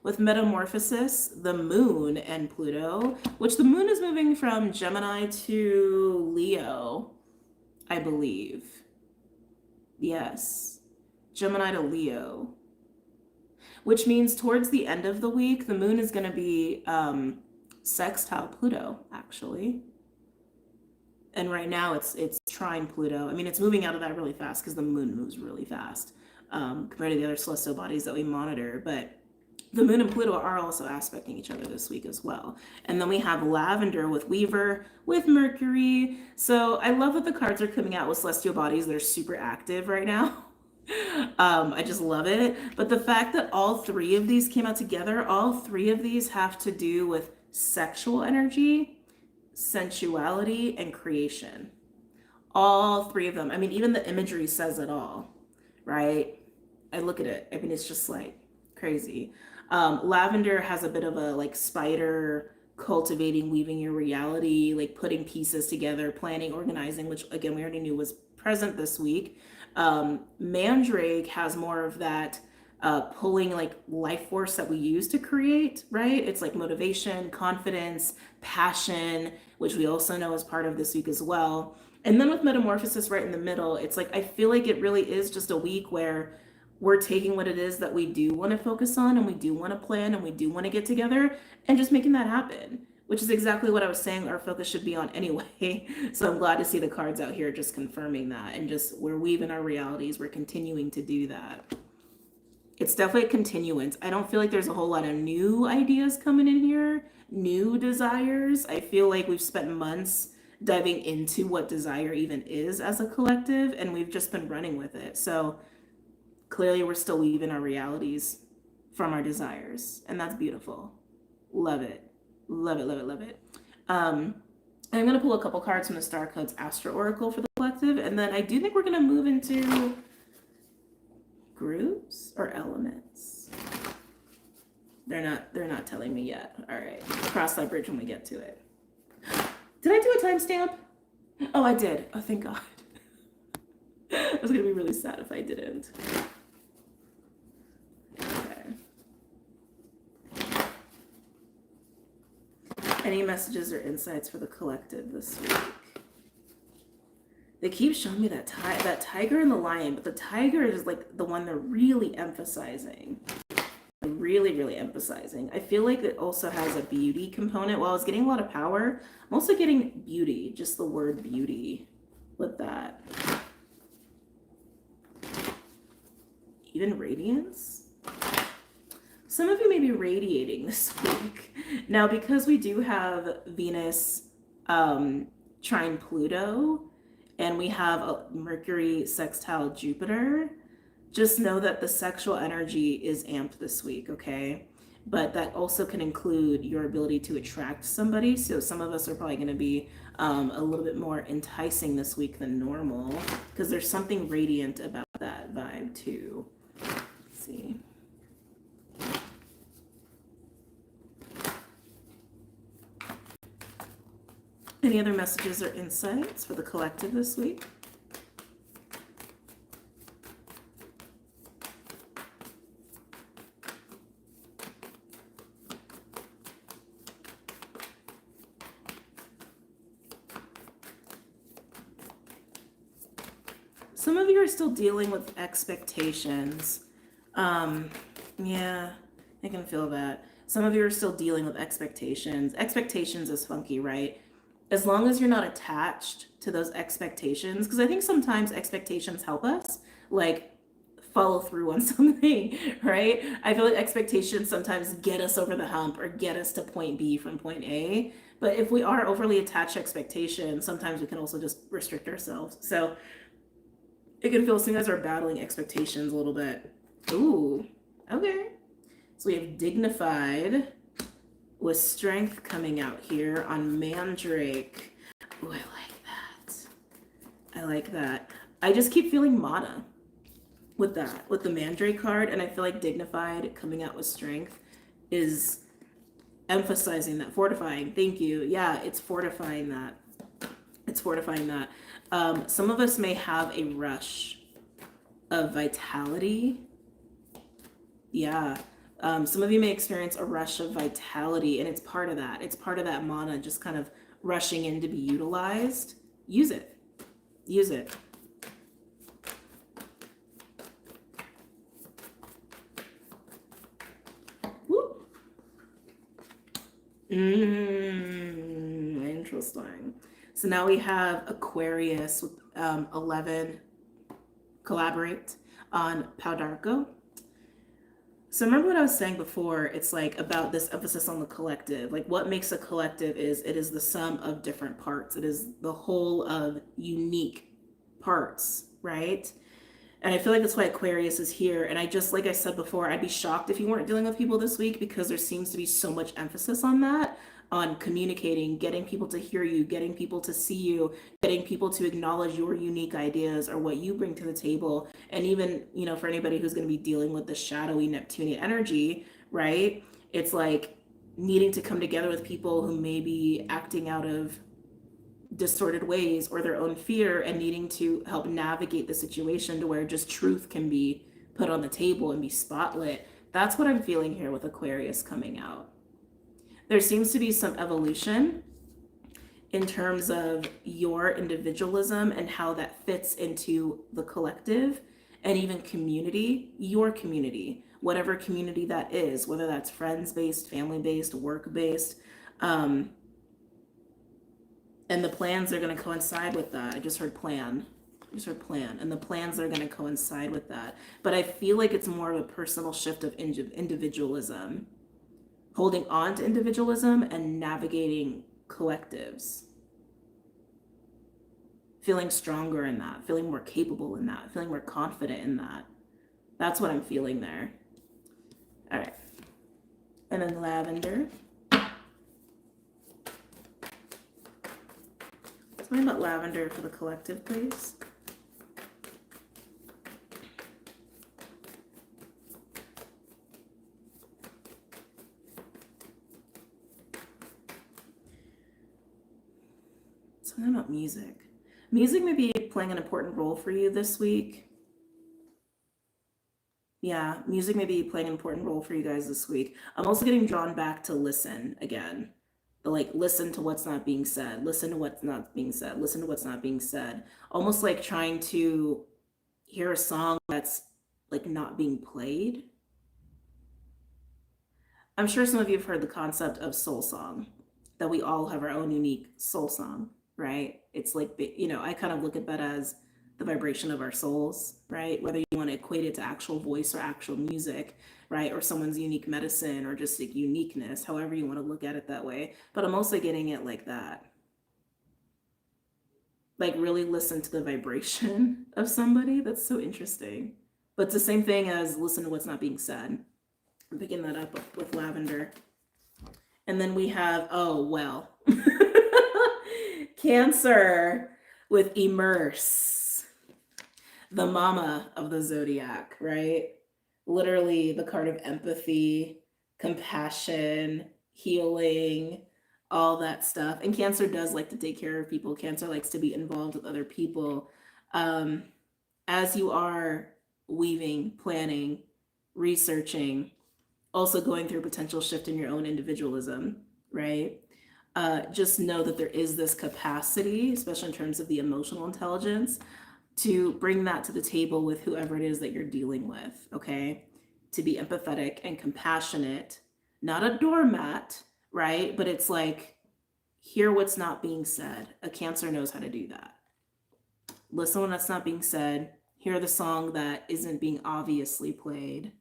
with Metamorphosis, the Moon and Pluto, which the Moon is moving from Gemini to Leo, I believe. Yes. Gemini to Leo, which means towards the end of the week, the moon is going to be sextile Pluto, actually. And right now it's trine Pluto. I mean, it's moving out of that really fast because the moon moves really fast compared to the other celestial bodies that we monitor. But the moon and Pluto are also aspecting each other this week as well. And then we have Lavender with Weaver, with Mercury. So I love that the cards are coming out with celestial bodies that are super active right now. I just love it. But the fact that all three of these came out together, all three of these have to do with sexual energy, sensuality, and creation. All three of them. I mean, even the imagery says it all, right? I look at it. I mean, it's just like crazy. Lavender has a bit of a like spider cultivating, weaving your reality, like putting pieces together, planning, organizing, which again, we already knew was present this week. Mandrake has more of that pulling like life force that we use to create, right? It's like motivation, confidence, passion, which we also know is part of this week as well. And then with Metamorphosis right in the middle, it's like, I feel like it really is just a week where we're taking what it is that we do want to focus on and we do want to plan and we do want to get together and just making that happen, which is exactly what I was saying our focus should be on anyway. So I'm glad to see the cards out here just confirming that, and just we're weaving our realities. We're continuing to do that. It's definitely a continuance. I don't feel like there's a whole lot of new ideas coming in here, new desires. I feel like we've spent months diving into what desire even is as a collective, and we've just been running with it. So clearly, we're still weaving our realities from our desires, and that's beautiful. Love it. Love it, love it, love it. I'm going to pull a couple cards from the Star Codes Astro Oracle for the collective, and then I do think we're going to move into groups or elements. They're not telling me yet. All right, cross that bridge when we get to it. Did I do a timestamp? Oh, I did. Oh, thank God. I was gonna be really sad if I didn't. Okay. Any messages or insights for the collective this week? They keep showing me that tiger and the lion, but the tiger is like the one they're really emphasizing. Really, really emphasizing. I feel like it also has a beauty component. While I was getting a lot of power, I'm also getting beauty, just the word beauty with that. Even radiance. Some of you may be radiating this week. Now, because we do have Venus trine Pluto, and we have a Mercury sextile Jupiter, just know that the sexual energy is amped this week, okay? But that also can include your ability to attract somebody. So some of us are probably going to be a little bit more enticing this week than normal, because there's something radiant about that vibe too. Let's see. Any other messages or insights for the collective this week? Some of you are still dealing with expectations. Yeah, I can feel that. Some of you are still dealing with expectations. Expectations is funky, right? As long as you're not attached to those expectations, because I think sometimes expectations help us, like, follow through on something, right? I feel like expectations sometimes get us over the hump or get us to point B from point A. But if we are overly attached to expectations, sometimes we can also just restrict ourselves. So it can feel like you guys are battling expectations a little bit. Ooh, okay. So we have dignified with strength coming out here on Mandrake. Ooh, I like that. I like that. I just keep feeling mana with that, with the Mandrake card, and I feel like dignified coming out with strength is emphasizing that, fortifying. Thank you. Yeah, it's fortifying that. It's fortifying that. Some of us may have a rush of vitality. Yeah. Some of you may experience a rush of vitality, and it's part of that. It's part of that mana just kind of rushing in to be utilized. Use it. Use it. Woo. Interesting. So now we have Aquarius with 11 collaborate on Paudarco. So remember what I was saying before, it's like about this emphasis on the collective. Like what makes a collective is it is the sum of different parts. It is the whole of unique parts, right? And I feel like that's why Aquarius is here. And I just, like I said before, I'd be shocked if you weren't dealing with people this week, because there seems to be so much emphasis on that, on communicating, getting people to hear you, getting people to see you, getting people to acknowledge your unique ideas or what you bring to the table. And even, you know, for anybody who's going to be dealing with the shadowy Neptunian energy, right? It's like needing to come together with people who may be acting out of distorted ways or their own fear, and needing to help navigate the situation to where just truth can be put on the table and be spotlit. That's what I'm feeling here with Aquarius coming out. There seems to be some evolution in terms of your individualism and how that fits into the collective and even community, your community, whatever community that is, whether that's friends-based, family-based, work-based. And the plans are going to coincide with that. I just heard plan. Here's her plan, and the plans are going to coincide with that. But I feel like it's more of a personal shift of individualism, holding on to individualism and navigating collectives. Feeling stronger in that, feeling more capable in that, feeling more confident in that. That's what I'm feeling there. All right. And then lavender. Tell me about lavender for the collective, please. Something about music. Music may be playing an important role for you this week. Yeah, music may be playing an important role for you guys this week. I'm also getting drawn back to listen again. Like, listen to what's not being said. Listen to what's not being said. Listen to what's not being said. Almost like trying to hear a song that's like not being played. I'm sure some of you have heard the concept of soul song, that we all have our own unique soul song, right? It's like, you know, I kind of look at that as the vibration of our souls, right? Whether you want to equate it to actual voice or actual music, right? Or someone's unique medicine or just like uniqueness, however you want to look at it that way. But I'm also getting it like that. Like, really listen to the vibration of somebody. That's so interesting. But it's the same thing as listen to what's not being said. I'm picking that up with lavender. And then we have, oh, well, Cancer with immerse, the mama of the zodiac, right? Literally the card of empathy, compassion, healing, all that stuff. And Cancer does like to take care of people. Cancer likes to be involved with other people. As you are weaving, planning, researching, also going through a potential shift in your own individualism, right? Just know that there is this capacity, especially in terms of the emotional intelligence, to bring that to the table with whoever it is that you're dealing with, okay? To be empathetic and compassionate, not a doormat, right? But it's like, hear what's not being said. A Cancer knows how to do that. Listen when that's not being said. Hear the song that isn't being obviously played.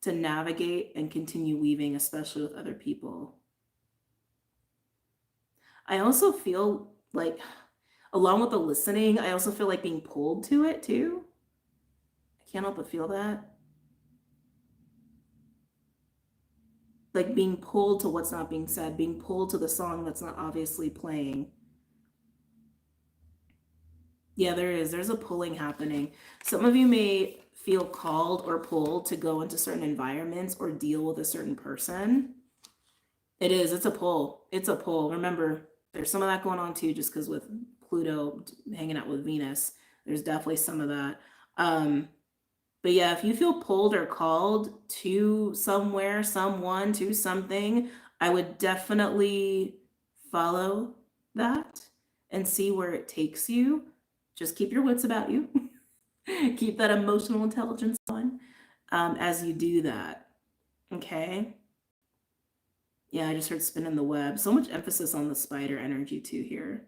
To navigate and continue weaving, especially with other people. I also feel like, along with the listening, I also feel like being pulled to it too. I can't help but feel that. Like being pulled to what's not being said, being pulled to the song that's not obviously playing. Yeah, there's a pulling happening. Some of you may feel called or pulled to go into certain environments or deal with a certain person. It's a pull. It's a pull. Remember, there's some of that going on too, just because with Pluto hanging out with Venus, there's definitely some of that. But yeah, if you feel pulled or called to somewhere, someone, to something, I would definitely follow that and see where it takes you. Just keep your wits about you. Keep that emotional intelligence on as you do that. Okay? Yeah, I just heard spinning the web. So much emphasis on the spider energy too here.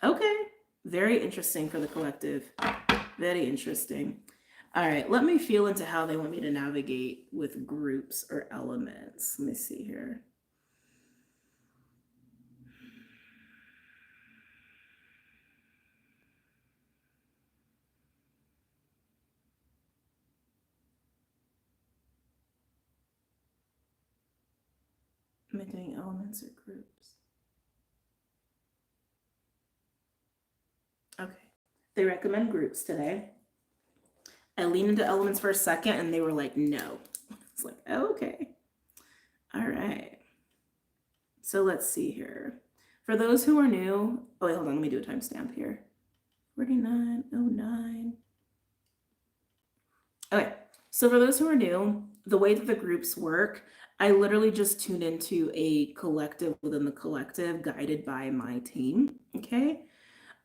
Okay. Very interesting for the collective. Very interesting. All right, let me feel into how they want me to navigate with groups or elements. Let me see here. Am I doing elements or groups? Okay. They recommend groups today. I leaned into elements for a second and they were like, no. It's like, oh, okay. All right. So let's see here. For those who are new, oh wait, hold on, let me do a timestamp here. 49:09. Okay, so for those who are new, the way that the groups work, I literally just tune into a collective within the collective guided by my team, okay?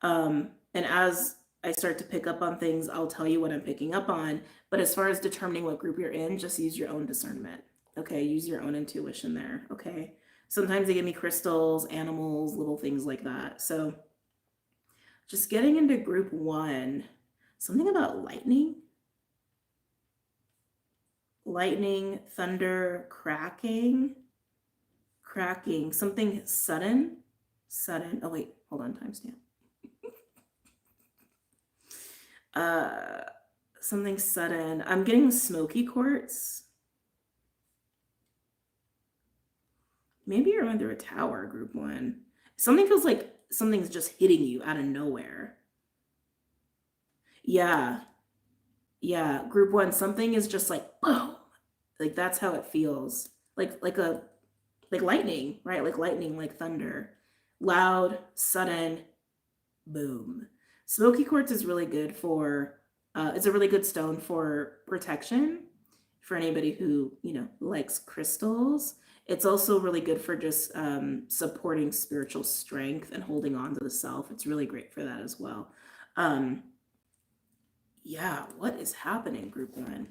And as I start to pick up on things, I'll tell you what I'm picking up on. But as far as determining what group you're in, just use your own discernment, okay? Use your own intuition there, okay? Sometimes they give me crystals, animals, little things like that. So Just getting into group 1. Something about lightning. Lightning, thunder, cracking, something sudden. Oh wait, hold on, timestamp. Something sudden. I'm getting Smokey quartz. Maybe you're under a tower, group 1. Something feels like something's just hitting you out of nowhere. Yeah. Yeah, group 1, something is just like, boom. Like that's how it feels. Like lightning, right? Like lightning, like thunder. Loud, sudden, boom. Smoky quartz is really good for, it's a really good stone for protection for anybody who, likes crystals. It's also really good for just supporting spiritual strength and holding on to the self. It's really great for that as well. Yeah, what is happening, group 1?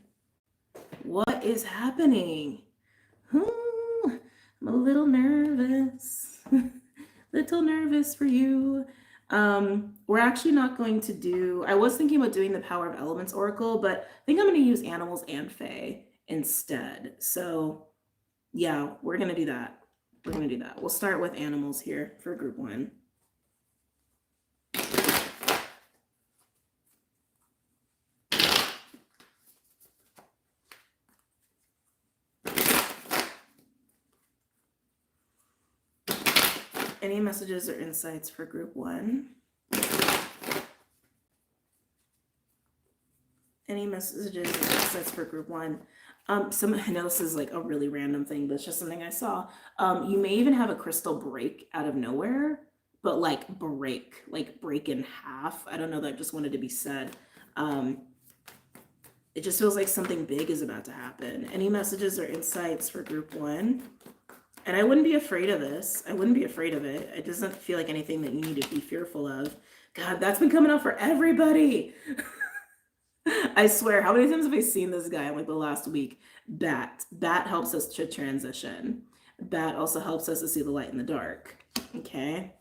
What is happening? I'm a little nervous. Little nervous for you. We're actually not going to do, I was thinking about doing the Power of Elements Oracle, but I think I'm going to use Animals and Fae instead. So yeah, we're going to do that. We'll start with Animals here for group 1. Any messages or insights for group 1? Any messages or insights for group 1? I know this is like a really random thing, but it's just something I saw. You may even have a crystal break out of nowhere, but like break in half. I don't know, that just wanted to be said. It just feels like something big is about to happen. Any messages or insights for group 1? And I wouldn't be afraid of this. I wouldn't be afraid of it. It doesn't feel like anything that you need to be fearful of. God, that's been coming out for everybody. I swear, how many times have I seen this guy in like the last week? Bat helps us to transition. Bat also helps us to see the light in the dark. Okay.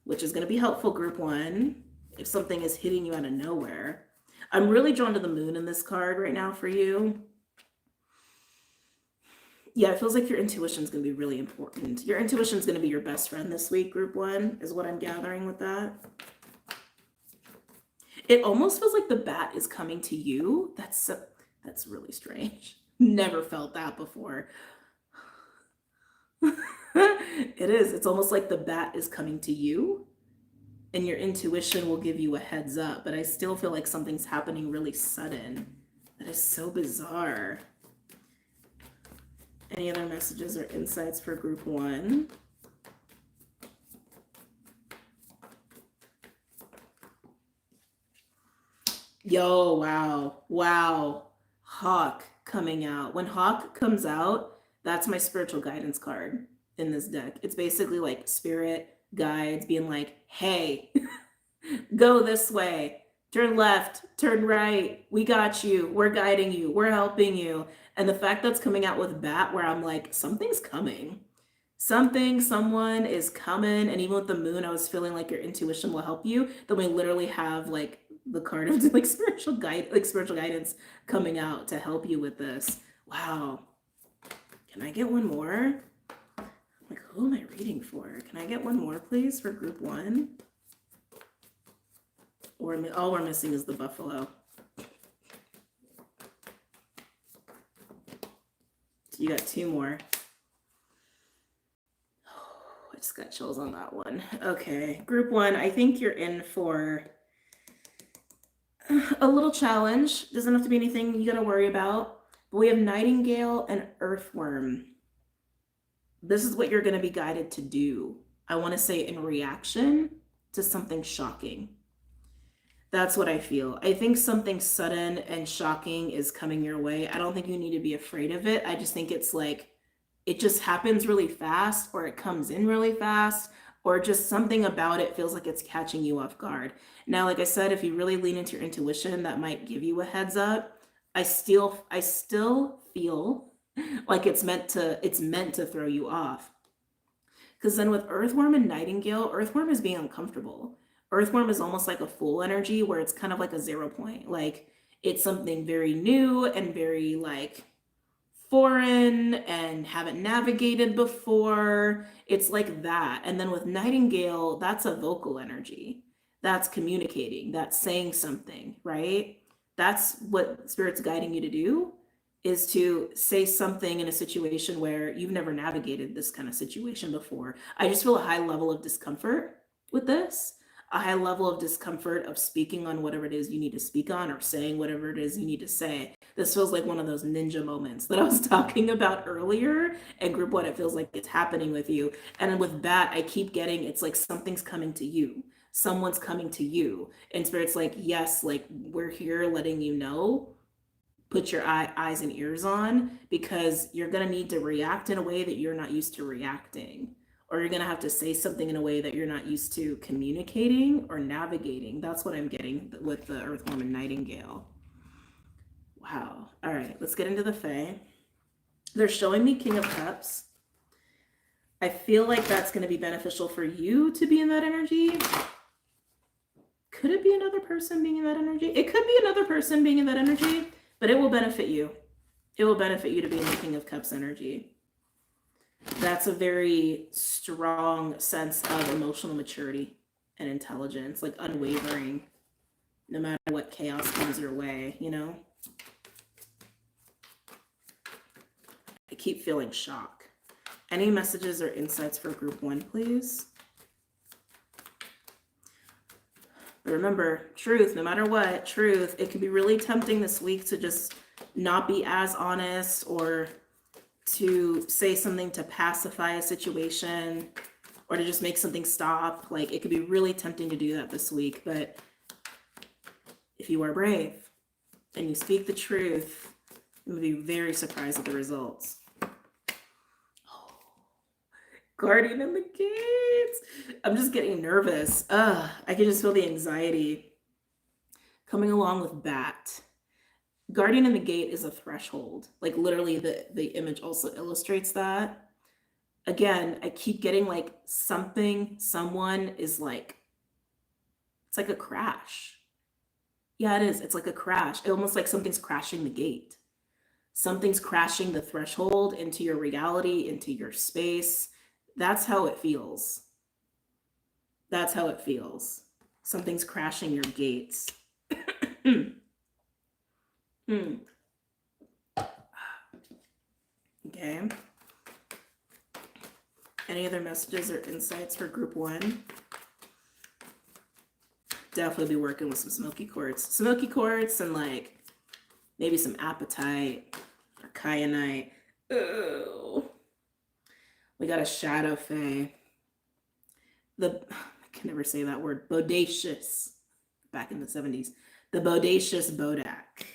Which is going to be helpful, group 1, if something is hitting you out of nowhere. I'm really drawn to the moon in this card right now for you. Yeah, it feels like your intuition is going to be really important. Your intuition is going to be your best friend this week, group 1, is what I'm gathering with that. It almost feels like the bat is coming to you. That's really strange. Never felt that before. It is. It's almost like the bat is coming to you, and your intuition will give you a heads up, but I still feel like something's happening really sudden. That is so bizarre. Any other messages or insights for group 1? Yo, wow. Hawk coming out. When Hawk comes out, that's my spiritual guidance card in this deck. It's basically like spirit guides being like, hey, go this way, turn left, turn right, we got you, we're guiding you, we're helping you. And the fact that's coming out with Bat, where I'm like, something's coming. Someone is coming. And even with the moon, I was feeling like your intuition will help you. Then we literally have like the card of like spiritual guidance coming out to help you with this. Wow. Can I get one more? Like, who am I reading for? Can I get one more, please, for group 1? Or all we're missing is the buffalo. So you got 2 more. Oh, I just got chills on that one. Okay, group 1, I think you're in for a little challenge. Doesn't have to be anything you gotta worry about. But we have Nightingale and Earthworm. This is what you're gonna be guided to do. I wanna say in reaction to something shocking. That's what I feel. I think something sudden and shocking is coming your way. I don't think you need to be afraid of it. I just think it's like, it just happens really fast, or it comes in really fast, or just something about it feels like it's catching you off guard. Now, like I said, if you really lean into your intuition, that might give you a heads up. I still feel like it's meant to throw you off. Because then with Earthworm and Nightingale, Earthworm is being uncomfortable. Earthworm is almost like a Fool energy where it's kind of like a 0 point. Like it's something very new and very like foreign and haven't navigated before. It's like that. And then with Nightingale, that's a vocal energy. That's communicating, that's saying something, right? That's what Spirit's guiding you to do, is to say something in a situation where you've never navigated this kind of situation before. I just feel a high level of discomfort with this, a high level of discomfort of speaking on whatever it is you need to speak on or saying whatever it is you need to say. This feels like one of those ninja moments that I was talking about earlier in group one. It feels like it's happening with you. And with that, I keep getting, it's like something's coming to you. Someone's coming to you. And Spirit's like, yes, like we're here letting you know, put your eyes and ears on, because you're going to need to react in a way that you're not used to reacting, or you're going to have to say something in a way that you're not used to communicating or navigating. That's what I'm getting with the Earthworm and Nightingale. Wow. All right, let's get into the Fae. They're showing me King of Cups. I feel like that's going to be beneficial for you to be in that energy. Could it be another person being in that energy? It could be another person being in that energy, but it will benefit you. It will benefit you to be in the King of Cups energy. That's a very strong sense of emotional maturity and intelligence, like unwavering, no matter what chaos comes your way, you know? I keep feeling shock. Any messages or insights for group one, please? But remember, truth, no matter what, truth, it can be really tempting this week to just not be as honest, or to say something to pacify a situation, or to just make something stop. Like it could be really tempting to do that this week. But if you are brave and you speak the truth, you'll be very surprised at the results. Guardian in the Gates. I'm just getting nervous. I can just feel the anxiety coming along with Bat. Guardian in the Gate is a threshold. Like literally the image also illustrates that. Again, I keep getting like someone is like, it's like a crash. Yeah, it is. It's like a crash. It almost like something's crashing the gate. Something's crashing the threshold into your reality, into your space. That's how it feels. That's how it feels. Something's crashing your gates. Okay. Any other messages or insights for group one? Definitely be working with some Smokey Quartz. Smokey Quartz and like maybe some Apatite or Kyanite. Oh. We got a Shadow Fae. I can never say that word. Bodacious. Back in the 70s. The Bodacious Bodak.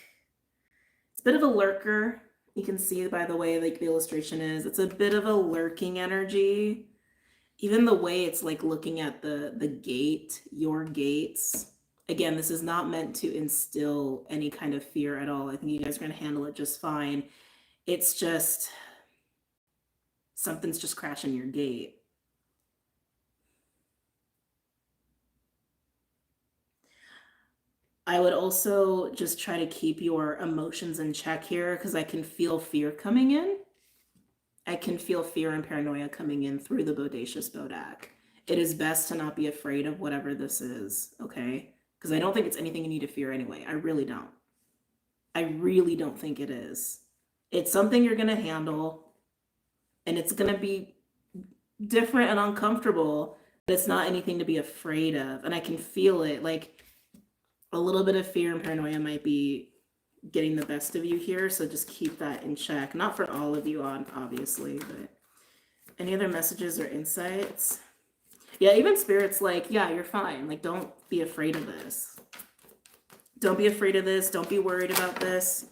It's a bit of a lurker. You can see by the way like the illustration is. It's a bit of a lurking energy. Even the way it's like looking at the gate, your gates. Again, this is not meant to instill any kind of fear at all. I think you guys are going to handle it just fine. It's just something's just crashing your gate. I would also just try to keep your emotions in check here, because I can feel fear coming in. I can feel fear and paranoia coming in through the Bodacious Bodak. It is best to not be afraid of whatever this is, okay? Because I don't think it's anything you need to fear anyway. I really don't. I really don't think it is. It's something you're going to handle, and it's going to be different and uncomfortable, but it's not anything to be afraid of. And I can feel it. Like a little bit of fear and paranoia might be getting the best of you here. So just keep that in check. Not for all of you, obviously, but any other messages or insights? Yeah, even Spirit's like, yeah, you're fine. Like, don't be afraid of this. Don't be afraid of this. Don't be worried about this.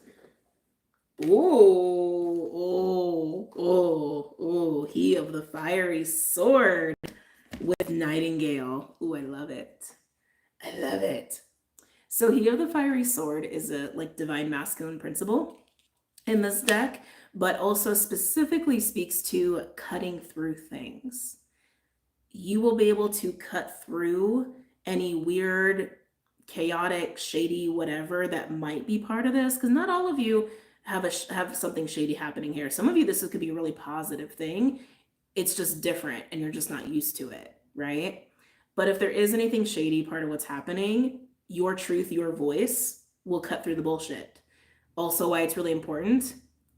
Oh, he of the fiery sword with Nightingale. Oh, I love it. I love it. So he of the fiery sword is a like divine masculine principle in this deck, but also specifically speaks to cutting through things. You will be able to cut through any weird, chaotic, shady, whatever that might be part of this, because not all of you have something shady happening here. Some of you, this could be a really positive thing. It's just different and you're just not used to it, right? But if there is anything shady part of what's happening, your truth, your voice will cut through the bullshit. Also, why it's really important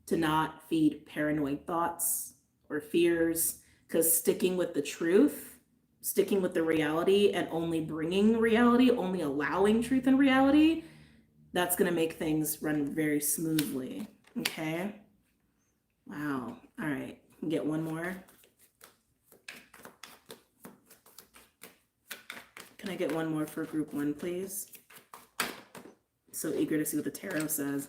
to not feed paranoid thoughts or fears, because sticking with the truth, sticking with the reality, and only bringing reality, only allowing truth and reality, that's going to make things run very smoothly. Okay. Wow. All right. Get one more. Can I get one more for group 1, please? So eager to see what the tarot says.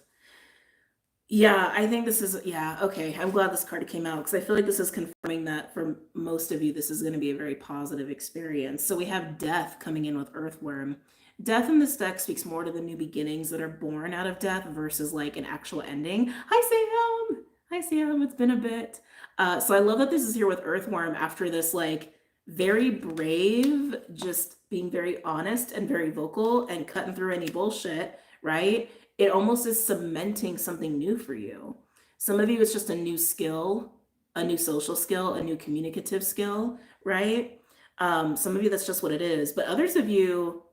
Yeah, I think this is, yeah, okay. I'm glad this card came out because I feel like this is confirming that for most of you, this is going to be a very positive experience. So we have death coming in with Earthworm. Death in this deck speaks more to the new beginnings that are born out of death versus like an actual ending. Hi, Sam. Hi, Sam. It's been a bit. So I love that this is here with Earthworm after this like very brave, just being very honest and very vocal and cutting through any bullshit, right? It almost is cementing something new for you. Some of you, it's just a new skill, a new social skill, a new communicative skill, right? Some of you, that's just what it is. But others of you,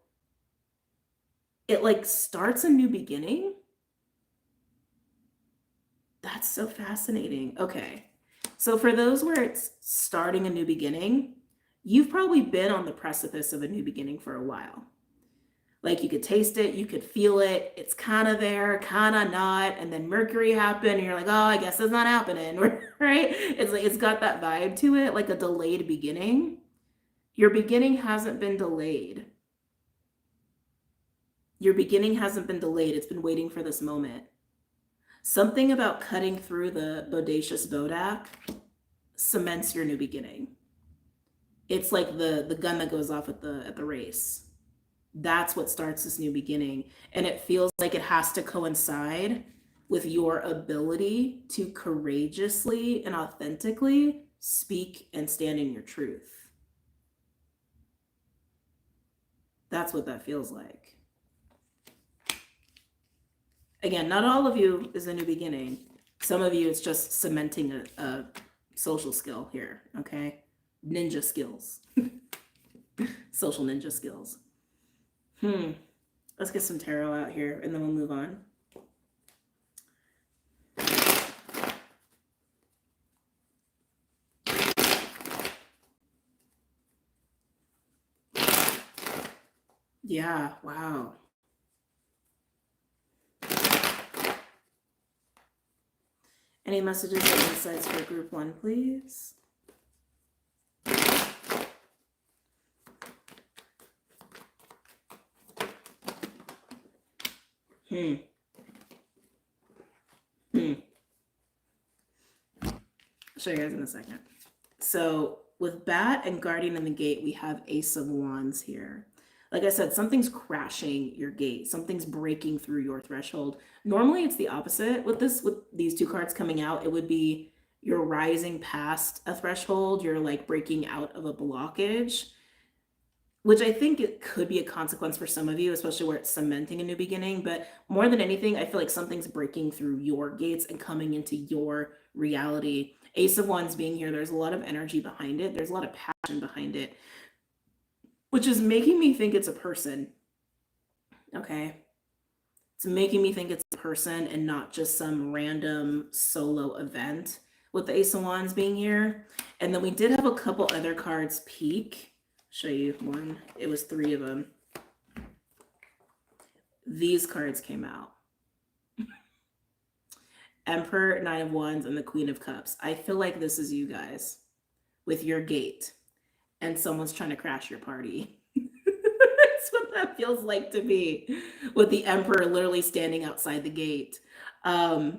it like starts a new beginning. That's so fascinating. Okay. So for those where it's starting a new beginning, you've probably been on the precipice of a new beginning for a while. Like you could taste it, you could feel it, it's kind of there, kind of not, and then Mercury happened and you're like, oh, I guess it's not happening, right? It's like, it's got that vibe to it, like a delayed beginning. Your beginning hasn't been delayed. Your beginning hasn't been delayed, it's been waiting for this moment. Something about cutting through the bodacious bodak cements your new beginning. It's like the gun that goes off at the race. That's what starts this new beginning. And it feels like it has to coincide with your ability to courageously and authentically speak and stand in your truth. That's what that feels like. Again, not all of you is a new beginning. Some of you, it's just cementing a social skill here, okay? Ninja skills. Social ninja skills. Let's get some tarot out here and then we'll move on. Yeah, wow. Any messages or insights for group 1, please? I'll show you guys in a second. So with Bat and Guardian in the gate, we have Ace of Wands here. Like I said, something's crashing your gate. Something's breaking through your threshold. Normally it's the opposite with these two cards coming out. It would be you're rising past a threshold. You're like breaking out of a blockage, which I think it could be a consequence for some of you, especially where it's cementing a new beginning. But more than anything, I feel like something's breaking through your gates and coming into your reality. Ace of Wands being here, there's a lot of energy behind it. There's a lot of passion behind it, which is making me think it's a person. Okay. It's making me think it's a person and not just some random solo event with the Ace of Wands being here. And then we did have a couple other cards peek. Show you one. It was 3 of them. These cards came out. Emperor, 9 of Wands, and the Queen of Cups. I feel like this is you guys with your gate and someone's trying to crash your party. That's what that feels like to me, with the Emperor literally standing outside the gate. I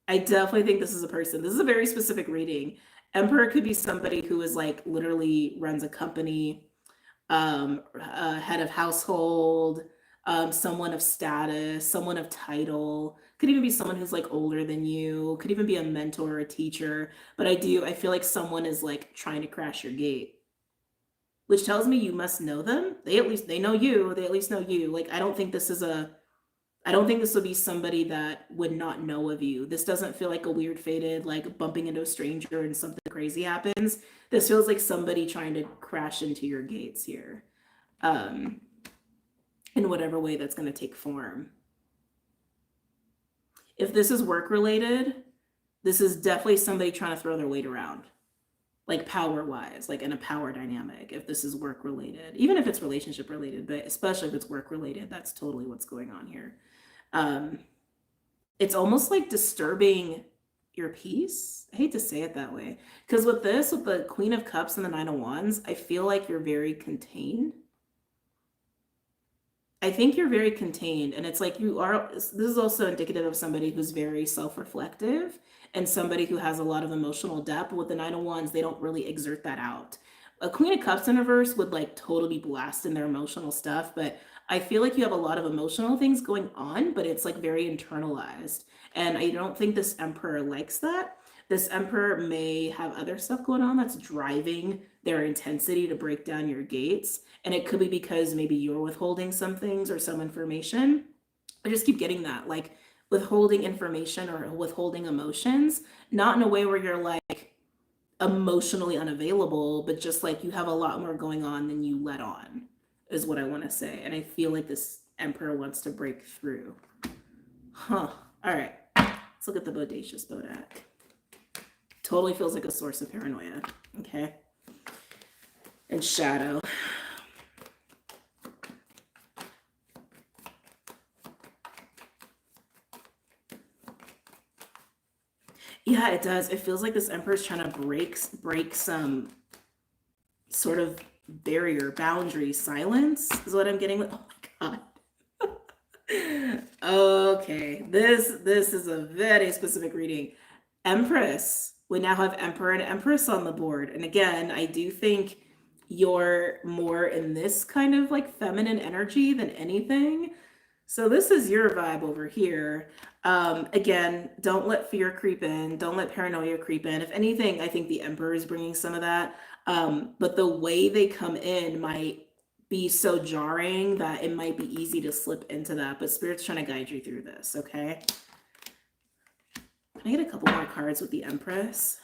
definitely think this is a person. This is a very specific reading. Emperor could be somebody who is like literally runs a company, head of household, someone of status, someone of title. Could even be someone who's like older than you. Could even be a mentor or a teacher. But I feel like someone is like trying to crash your gate. which tells me you must know them. They know you, they at least know you. Like, I don't think this will be somebody that would not know of you. This doesn't feel like a weird fated, like bumping into a stranger and something crazy happens. This feels like somebody trying to crash into your gates here, in whatever way that's going to take form. If this is work related, this is definitely somebody trying to throw their weight around, like power wise, like in a power dynamic. If this is work related, even if it's relationship related, but especially if it's work related, that's totally what's going on here. It's almost like disturbing your peace. I hate to say it that way, because with the Queen of Cups and the Nine of Wands, I feel like you're very contained. I think you're very contained, and it's like this is also indicative of somebody who's very self-reflective and somebody who has a lot of emotional depth. With the Nine of Wands, they don't really exert that out. A Queen of Cups in reverse would like totally blast in their emotional stuff, but I feel like you have a lot of emotional things going on, but it's like very internalized. And I don't think this Emperor likes that. This Emperor may have other stuff going on that's driving their intensity to break down your gates. And it could be because maybe you're withholding some things or some information. I just keep getting that, like withholding information or withholding emotions, not in a way where you're like emotionally unavailable, but just like you have a lot more going on than you let on, is what I want to say. And I feel like this Emperor wants to break through. Huh. All right. Let's look at the Bodacious Bodak. Totally feels like a source of paranoia. Okay. And shadow. Yeah, it does. It feels like this Emperor's trying to break some sort of barrier, boundary, silence is what I'm getting with. Oh my God. Okay, this is a very specific reading. Empress. We now have Emperor and Empress on the board. And again, I do think you're more in this kind of like feminine energy than anything. So this is your vibe over here. Again, don't let fear creep in. Don't let paranoia creep in. If anything, I think the Emperor is bringing some of that. But the way they come in might be so jarring that it might be easy to slip into that. But Spirit's trying to guide you through this, okay? Can I get a couple more cards with the Empress?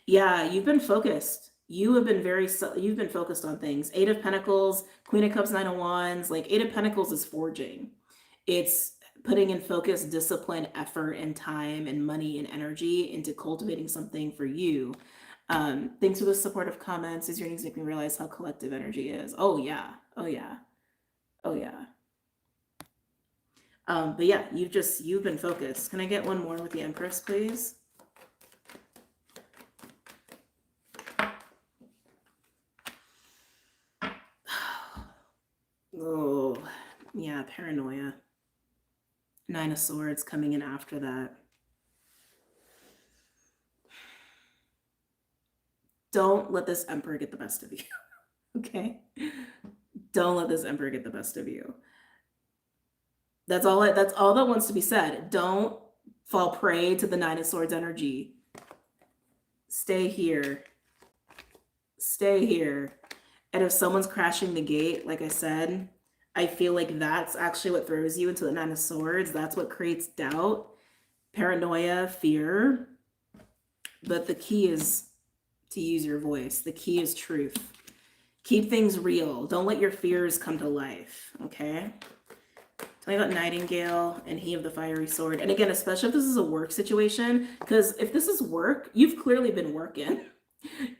Yeah, you've been focused. You've been focused on things. Eight of Pentacles, Queen of Cups, Nine of Wands. Like Eight of Pentacles is forging. It's putting in focus, discipline, effort, and time, and money, and energy into cultivating something for you. Thanks for the supportive comments. These readings make me realize how collective energy is. Oh yeah. Oh yeah. Oh yeah. But yeah, you've been focused. Can I get one more with the Empress, please? Oh, yeah, paranoia. Nine of Swords coming in after that. Don't let this Emperor get the best of you. Okay? Don't let this Emperor get the best of you. That's all that wants to be said. Don't fall prey to the Nine of Swords energy. Stay here. Stay here. And if someone's crashing the gate, like I said, I feel like that's actually what throws you into the Nine of Swords. That's what creates doubt, paranoia, fear. But the key is to use your voice. The key is truth. Keep things real. Don't let your fears come to life, okay? Tell me about Nightingale and He of the Fiery Sword. And again, especially if this is a work situation, because if this is work, you've clearly been working.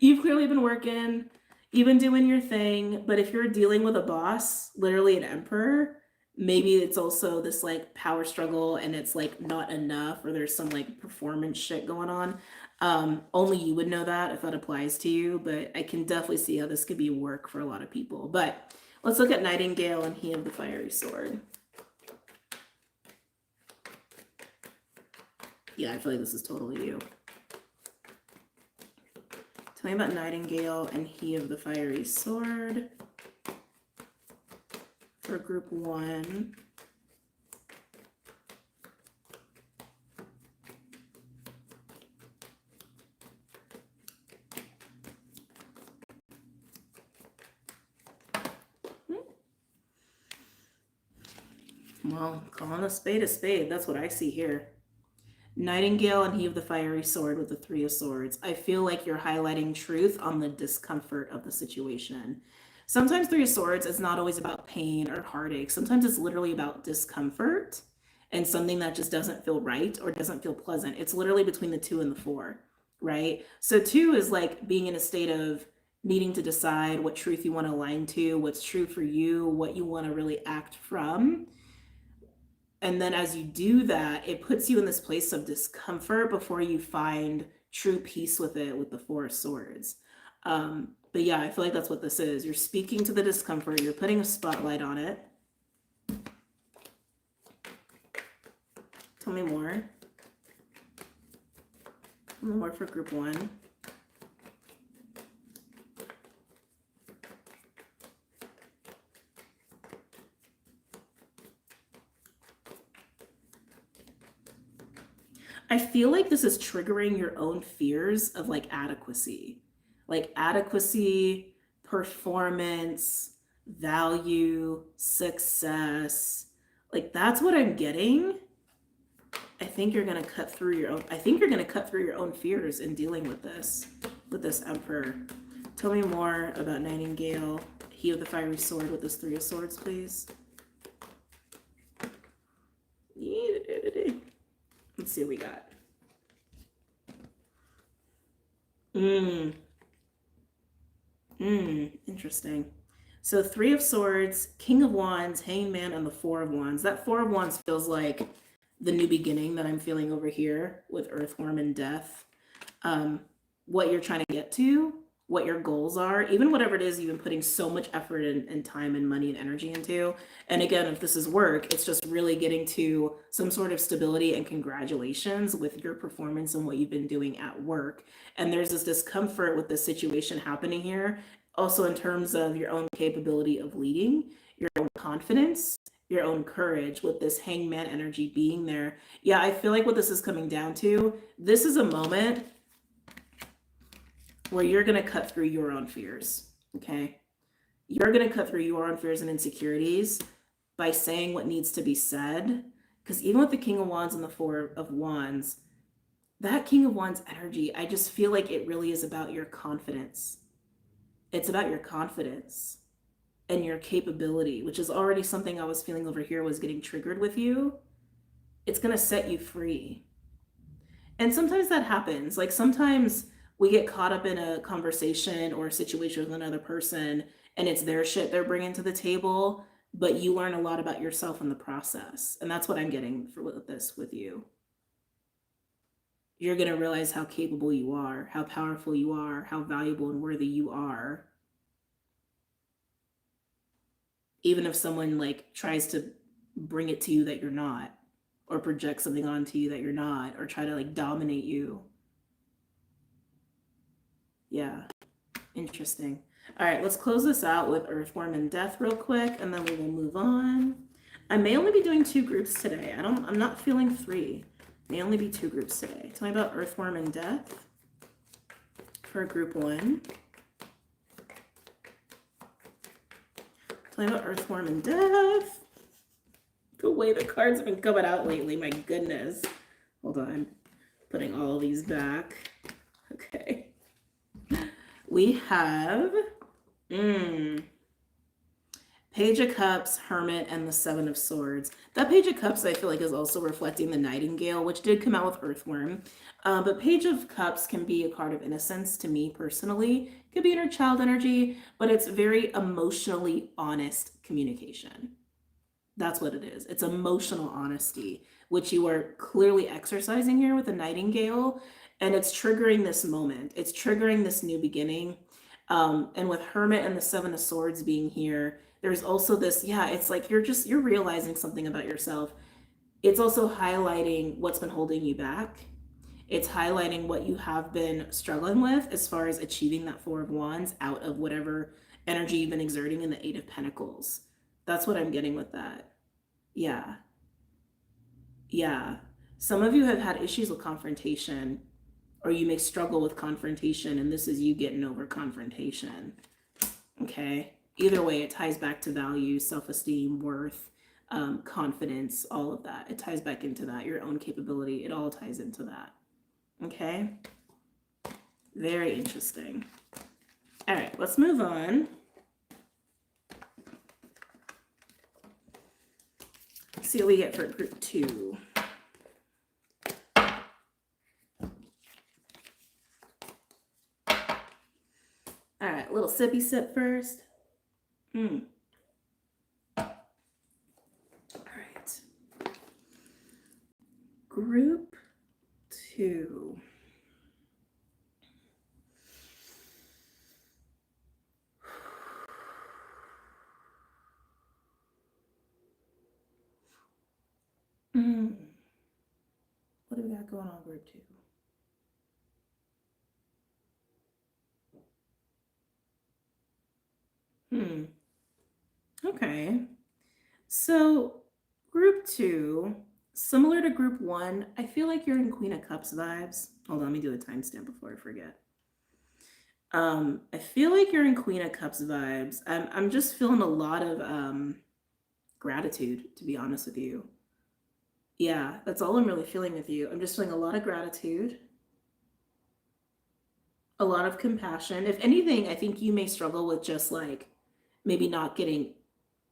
You've clearly been working. You've been doing your thing. But if you're dealing with a boss, literally an emperor, maybe it's also this like power struggle and it's like not enough, or there's some like performance shit going on. Only you would know that if that applies to you, but I can definitely see how this could be work for a lot of people. But let's look at Nightingale and He of the Fiery Sword. Yeah, I feel like this is totally you. Tell me about Nightingale and He of the Fiery Sword for group 1. Well, calling a spade, that's what I see here. Nightingale and He of the Fiery Sword with the Three of Swords. I feel like you're highlighting truth on the discomfort of the situation. Sometimes Three of Swords is not always about pain or heartache. Sometimes it's literally about discomfort and something that just doesn't feel right or doesn't feel pleasant. It's literally between the 2 and the 4, right? So 2 is like being in a state of needing to decide what truth you want to align to, what's true for you, what you want to really act from. And then as you do that, it puts you in this place of discomfort before you find true peace with it with the Four of Swords. But yeah, I feel like that's what this is. You're speaking to the discomfort. You're putting a spotlight on it. Tell me more. Tell me more for group 1. I feel like this is triggering your own fears of like adequacy, performance, value, success. Like that's what I'm getting. I think you're going to cut through your own fears in dealing with this Emperor. Tell me more about Nightingale, He of the Fiery Sword with this Three of Swords, please. Let's see what we got. Interesting. So Three of Swords, King of Wands, Hangman, and the Four of Wands. That Four of Wands feels like the new beginning that I'm feeling over here with Earthworm and Death. What you're trying to get to, what your goals are, even whatever it is you've been putting so much effort and time and money and energy into. And again, if this is work, it's just really getting to some sort of stability and congratulations with your performance and what you've been doing at work. And there's this discomfort with this situation happening here, also in terms of your own capability of leading, your own confidence, your own courage with this Hangman energy being there. Yeah, I feel like what this is coming down to, this is a moment where you're going to cut through your own fears, okay? You're going to cut through your own fears and insecurities by saying what needs to be said. Because even with the King of Wands and the Four of Wands, that King of Wands energy, I just feel like it really is about your confidence. It's about your confidence and your capability, which is already something I was feeling over here was getting triggered with you. It's going to set you free. And sometimes that happens. Like sometimes we get caught up in a conversation or a situation with another person and it's their shit they're bringing to the table, but you learn a lot about yourself in the process. And that's what I'm getting for this with you. You're going to realize how capable you are, how powerful you are, how valuable and worthy you are. Even if someone like tries to bring it to you that you're not, or project something onto you that you're not, or try to like dominate you. Yeah, interesting. All right, let's close this out with Earthworm and Death real quick, and then we will move on. I may only be doing 2 groups today. I'm not feeling 3. May only be 2 groups today. Tell me about Earthworm and Death for group 1. Tell me about Earthworm and Death. The way the cards have been coming out lately, my goodness. Hold on, putting all of these back. Okay. We have Page of Cups, Hermit, and the Seven of Swords. That Page of Cups, I feel like, is also reflecting the Nightingale, which did come out with Earthworm. But Page of Cups can be a card of innocence to me personally. It could be inner child energy, but it's very emotionally honest communication. That's what it is. It's emotional honesty, which you are clearly exercising here with the Nightingale. And it's triggering this moment. It's triggering this new beginning. And with Hermit and the Seven of Swords being here, there's also this, yeah, it's like you're realizing something about yourself. It's also highlighting what's been holding you back. It's highlighting what you have been struggling with as far as achieving that Four of Wands out of whatever energy you've been exerting in the Eight of Pentacles. That's what I'm getting with that. Yeah. Yeah. Some of you have had issues with confrontation, or you may struggle with confrontation, and this is you getting over confrontation. Okay. Either way, it ties back to value, self-esteem, worth. confidence, all of that. It ties back into that, your own capability. It all ties into that. Okay? Very interesting. All right, let's move on. See what we get for group 2. All right, a little sippy sip first. All right. Group 2. What do we got going on group 2? Okay. So group 2, similar to group 1, I feel like you're in Queen of Cups vibes. Hold on, let me do a timestamp before I forget. I feel like you're in Queen of Cups vibes. I'm just feeling a lot of gratitude, to be honest with you. Yeah, that's all I'm really feeling with you. I'm just feeling a lot of gratitude, a lot of compassion. If anything, I think you may struggle with just like maybe not getting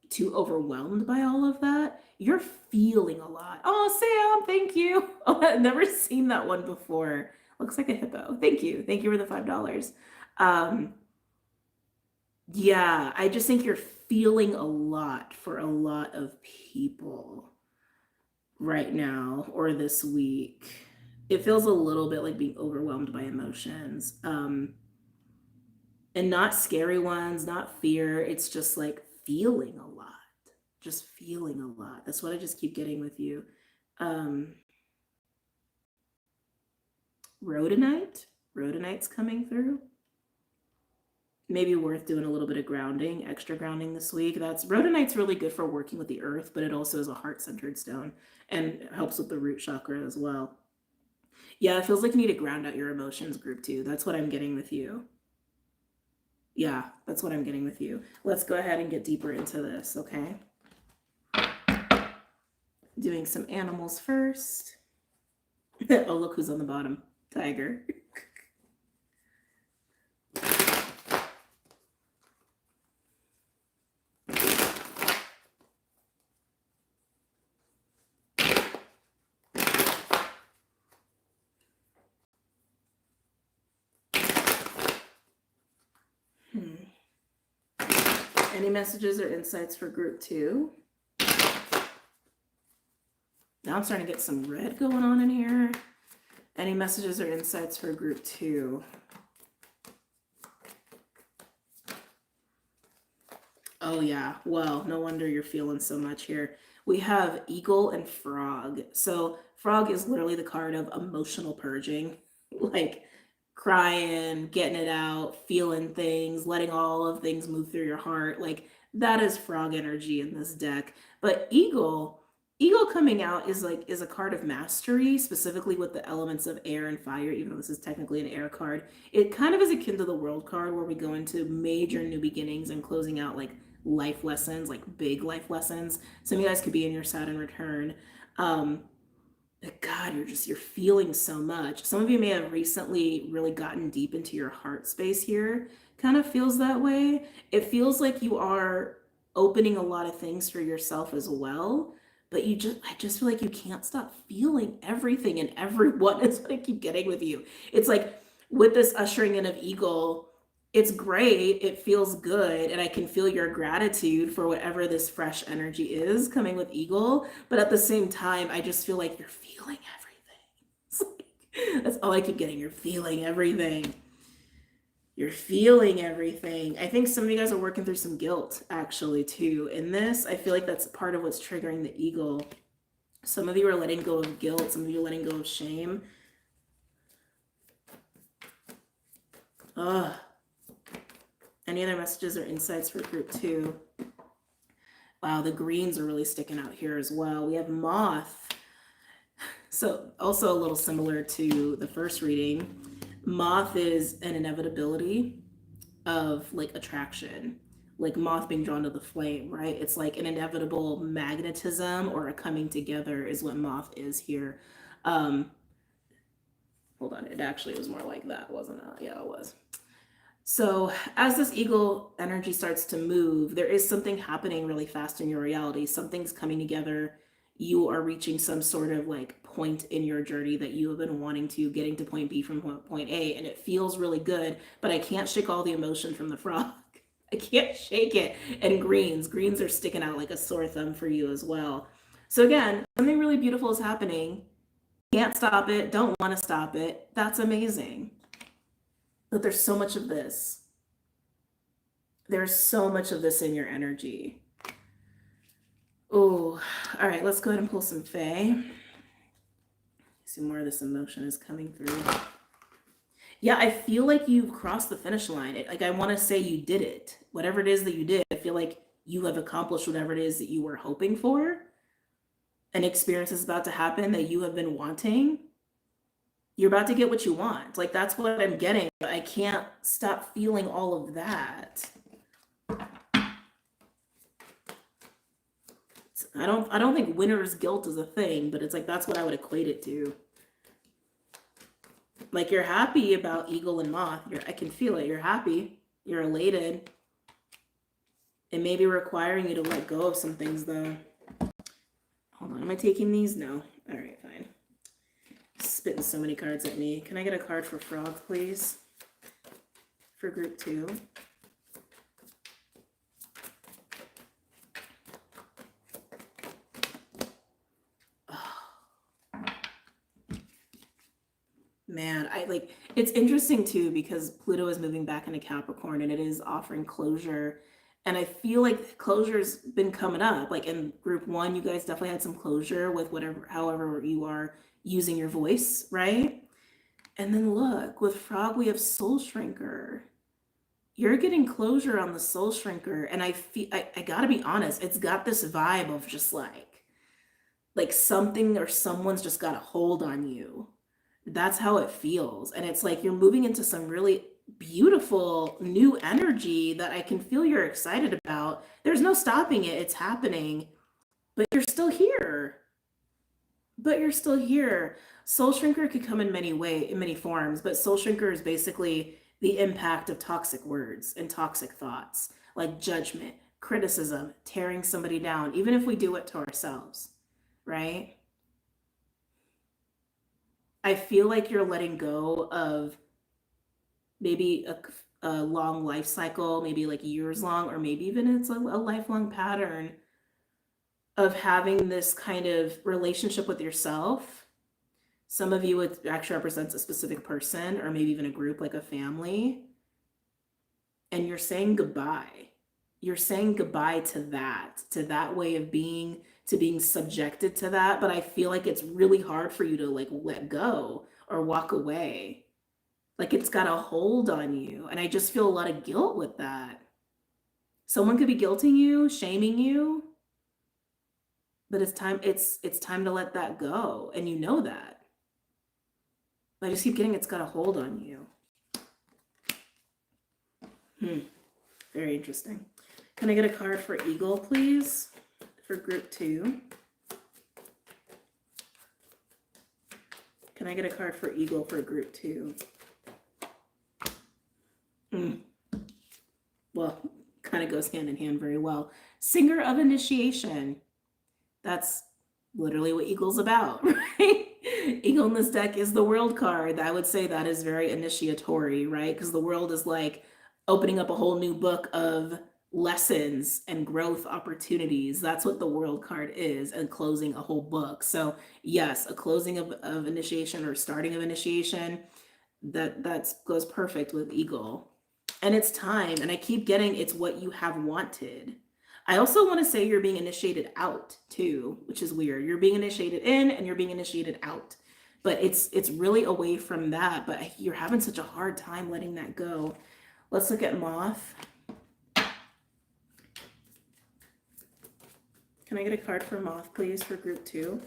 too overwhelmed by all of that. You're feeling a lot. Oh, Sam, thank you. Oh, I've never seen that one before. Looks like a hippo. Thank you. Thank you for the $5. Yeah, I just think you're feeling a lot for a lot of people right now or this week. It feels a little bit like being overwhelmed by emotions. And not scary ones, not fear. It's just like feeling a lot. Just feeling a lot. That's what I just keep getting with you. Rhodonite's coming through. Maybe worth doing a little bit of grounding, extra grounding this week. Rhodonite's really good for working with the earth, but it also is a heart-centered stone and helps with the root chakra as well. Yeah, it feels like you need to ground out your emotions, group 2. That's what I'm getting with you. Yeah, that's what I'm getting with you. Let's go ahead and get deeper into this, okay? Doing some animals first. Oh, look who's on the bottom. Tiger. Any messages or insights for group 2? Now I'm starting to get some red going on in here. Any messages or insights for group 2? Oh yeah, well, no wonder you're feeling so much here. We have Eagle and Frog. So Frog is literally the card of emotional purging, like crying, getting it out, feeling things, letting all of things move through your heart. Like that is Frog energy in this deck. But Eagle coming out is a card of mastery, specifically with the elements of air and fire, even though this is technically an air card. It kind of is akin to the World card, where we go into major new beginnings and closing out like life lessons, like big life lessons. Some of you guys could be in your Saturn return. God, you're feeling so much. Some of you may have recently really gotten deep into your heart space here. Kind of feels that way. It feels like you are opening a lot of things for yourself as well, but I just feel like you can't stop feeling everything and everyone. Is what I keep getting with you. It's like with this ushering in of Eagle, it's great. It feels good. And I can feel your gratitude for whatever this fresh energy is coming with Eagle. But at the same time, I just feel like you're feeling everything. That's all I keep getting. You're feeling everything. You're feeling everything. I think some of you guys are working through some guilt actually too. In this, I feel like that's part of what's triggering the Eagle. Some of you are letting go of guilt. Some of you are letting go of shame. Any other messages or insights for group 2? Wow, the greens are really sticking out here as well. We have Moth. So also a little similar to the first reading. Moth is an inevitability of like attraction. like moth being drawn to the flame, right? It's like an inevitable magnetism or a coming together is what moth is here. Hold on, it actually was more like that, wasn't it? Yeah, it was. So as this eagle energy starts to move, there is something happening really fast in your reality. Something's coming together. You are reaching some sort of like point in your journey that you have been wanting to, getting to point B from point A, and it feels really good, but I can't shake all the emotion from the frog. I can't shake it. And greens are sticking out like a sore thumb for you as well. So again, something really beautiful is happening. Can't stop it, don't want to stop it. That's amazing. But there's so much of this. There's so much of this in your energy. Oh, all right, let's go ahead and pull some Fae. See, more of this emotion is coming through. Yeah, I feel like you've crossed the finish line. Like, I want to say you did it. Whatever it is that you did, I feel like you have accomplished whatever it is that you were hoping for. An experience is about to happen that you have been wanting. You're about to get what you want. Like, that's what I'm getting. But I can't stop feeling all of that. I don't think winner's guilt is a thing, but it's like that's what I would equate it to. Like, you're happy about eagle and moth. I can feel it. You're happy. You're elated. It may be requiring you to let go of some things, though. Hold on. Am I taking these? No. All right, fine. Spitting so many cards at me. Can I get a card for frog, please? For group 2. Man, it's interesting too because Pluto is moving back into Capricorn and it is offering closure. And I feel like closure's been coming up. Like in group 1, you guys definitely had some closure with however you are using your voice, right? And then look, with Frog, we have Soul Shrinker. You're getting closure on the Soul Shrinker. And I gotta be honest, it's got this vibe of just like something or someone's just got a hold on you. That's how it feels. And it's like you're moving into some really beautiful new energy that I can feel you're excited about. There's no stopping it. It's happening. But you're still here. Soul Shrinker could come in many forms, but Soul Shrinker is basically the impact of toxic words and toxic thoughts, like judgment, criticism, tearing somebody down, even if we do it to ourselves, right? I feel like you're letting go of maybe a long life cycle, maybe like years long, or maybe even it's a lifelong pattern of having this kind of relationship with yourself. Some of you, it actually represents a specific person or maybe even a group like a family. And you're saying goodbye. You're saying goodbye to that way of being, to being subjected to that. But I feel like it's really hard for you to like let go or walk away. Like it's got a hold on you. And I just feel a lot of guilt with that. Someone could be guilting you, shaming you, but it's time to let that go. And you know that. I just keep getting it's got a hold on you. Very interesting. Can I get a card for Eagle, please? For group 2. Can I get a card for Eagle for group 2? Well, kind of goes hand in hand very well. Singer of Initiation. That's literally what Eagle's about, right? Eagle in this deck is the World card. I would say that is very initiatory, right? Because the World is like opening up a whole new book of lessons and growth opportunities. That's what the World card is, and closing a whole book. So yes, a closing of initiation or starting of initiation, that goes perfect with Eagle. And it's time, and I keep getting it's what you have wanted. I also want to say you're being initiated out too, which is weird. You're being initiated in and you're being initiated out. But it's really away from that, but you're having such a hard time letting that go. Let's look at Moth. Can I get a card for Moth, please, for group 2?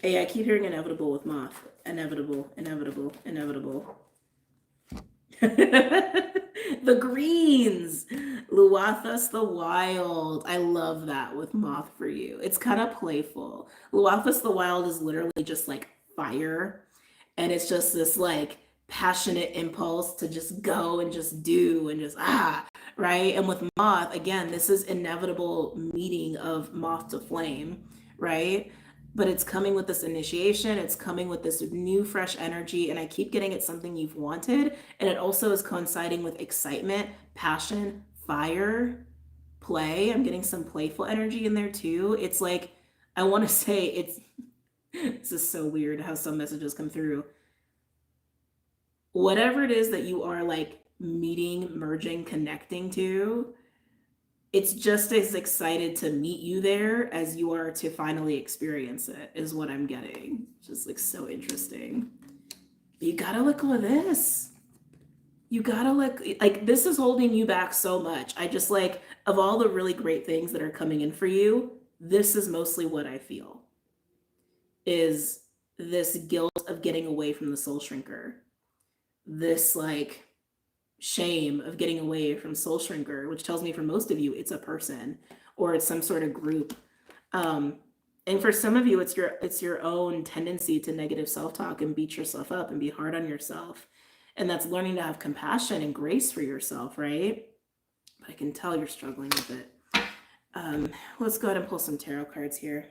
Hey, I keep hearing inevitable with Moth. Inevitable, inevitable, inevitable. The greens. Luathus the Wild. I love that with Moth for you. It's kind of playful. Luathus the Wild is literally just like fire. And it's just this like passionate impulse to just go and just do and just right? And with Moth, again, this is inevitable meeting of Moth to Flame, right? But it's coming with this initiation, it's coming with this new fresh energy, and I keep getting it's something you've wanted, and it also is coinciding with excitement, passion, fire, play. I'm getting some playful energy in there too. It's like I want to say it's this is so weird how some messages come through. Whatever it is that you are like meeting, merging, connecting to, it's just as excited to meet you there as you are to finally experience it, is what I'm getting. Just like so interesting. You gotta let go of this. You gotta like this is holding you back so much. I just like, of all the really great things that are coming in for you, this is mostly what I feel is this guilt of getting away from the soul shrinker. This like shame of getting away from soul shrinker, which tells me for most of you it's a person or it's some sort of group, and for some of you it's your own tendency to negative self-talk and beat yourself up and be hard on yourself, and that's learning to have compassion and grace for yourself, right? But I can tell you're struggling with it. Let's go ahead and pull some tarot cards here.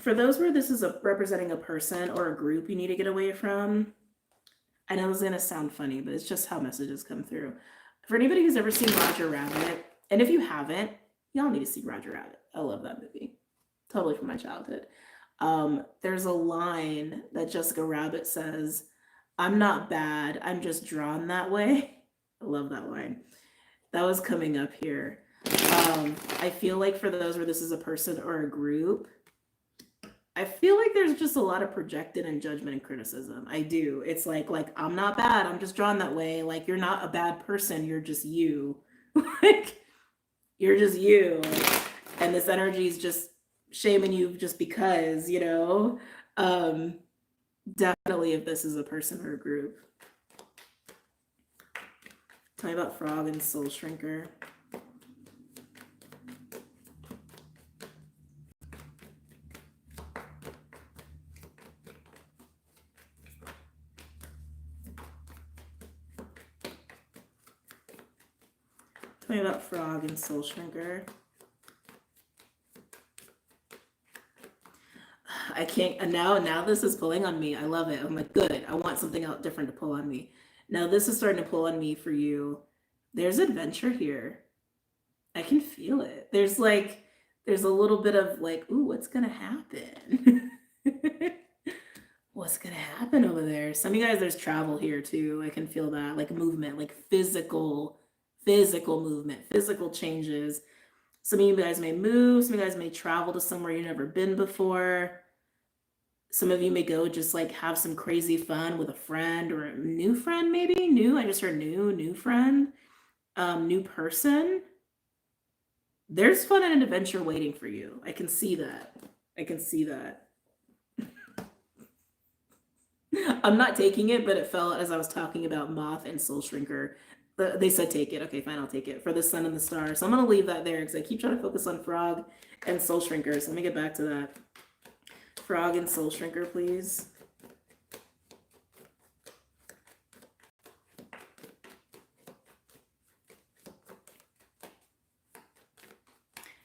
For those where this is representing a person or a group you need to get away from, I know this is going to sound funny, but it's just how messages come through. For anybody who's ever seen Roger Rabbit, and if you haven't, y'all need to see Roger Rabbit. I love that movie. Totally from my childhood. There's a line that Jessica Rabbit says, "I'm not bad, I'm just drawn that way." I love that line. That was coming up here. I feel like for those where this is a person or a group, I feel like there's just a lot of projected and judgment and criticism. I do. It's like I'm not bad, I'm just drawn that way. Like, you're not a bad person, you're just you. Like, you're just you. And this energy is just shaming you just because, you know. Definitely if this is a person or a group. Tell me about Frog and Soul Shrinker. Tell me about Frog and Soul Shrinker. I can't, now this is pulling on me. I love it. I'm like, good. I want something else different to pull on me. Now this is starting to pull on me for you. There's adventure here. I can feel it. There's a little bit of like, ooh, what's gonna happen? What's gonna happen over there? Some of you guys, there's travel here too. I can feel that, like movement, like physical movement, physical changes. Some of you guys may move, some of you guys may travel to somewhere you've never been before. Some of you may go just like have some crazy fun with a friend or a new friend, maybe. New, I just heard new friend, new person. There's fun and an adventure waiting for you. I can see that. I can see that. I'm not taking it, but it felt as I was talking about Moth and Soul Shrinker. They said take it. Okay, fine, I'll take it for the Sun and the Star. So I'm going to leave that there because I keep trying to focus on Frog and Soul Shrinker. So let me get back to that. Frog and Soul Shrinker, please.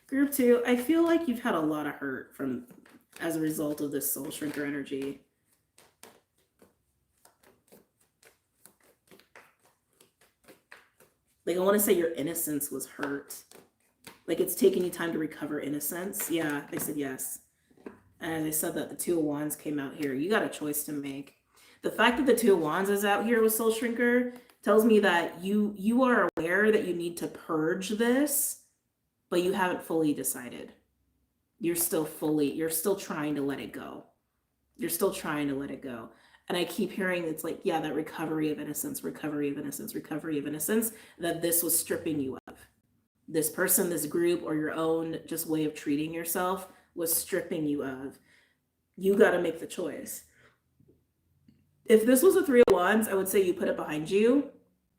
Group 2, I feel like you've had a lot of hurt as a result of this Soul Shrinker energy. Like, I want to say your innocence was hurt. Like, it's taking you time to recover innocence. Yeah, they said yes. And they said that the Two of Wands came out here. You got a choice to make. The fact that the Two of Wands is out here with Soul Shrinker tells me that you are aware that you need to purge this, but you haven't fully decided. You're still trying to let it go. You're still trying to let it go. And I keep hearing it's like, yeah, that recovery of innocence, recovery of innocence, recovery of innocence, that this was stripping you of. This person, this group, or your own just way of treating yourself was stripping you of. You got to make the choice. If this was a Three of Wands, I would say you put it behind you.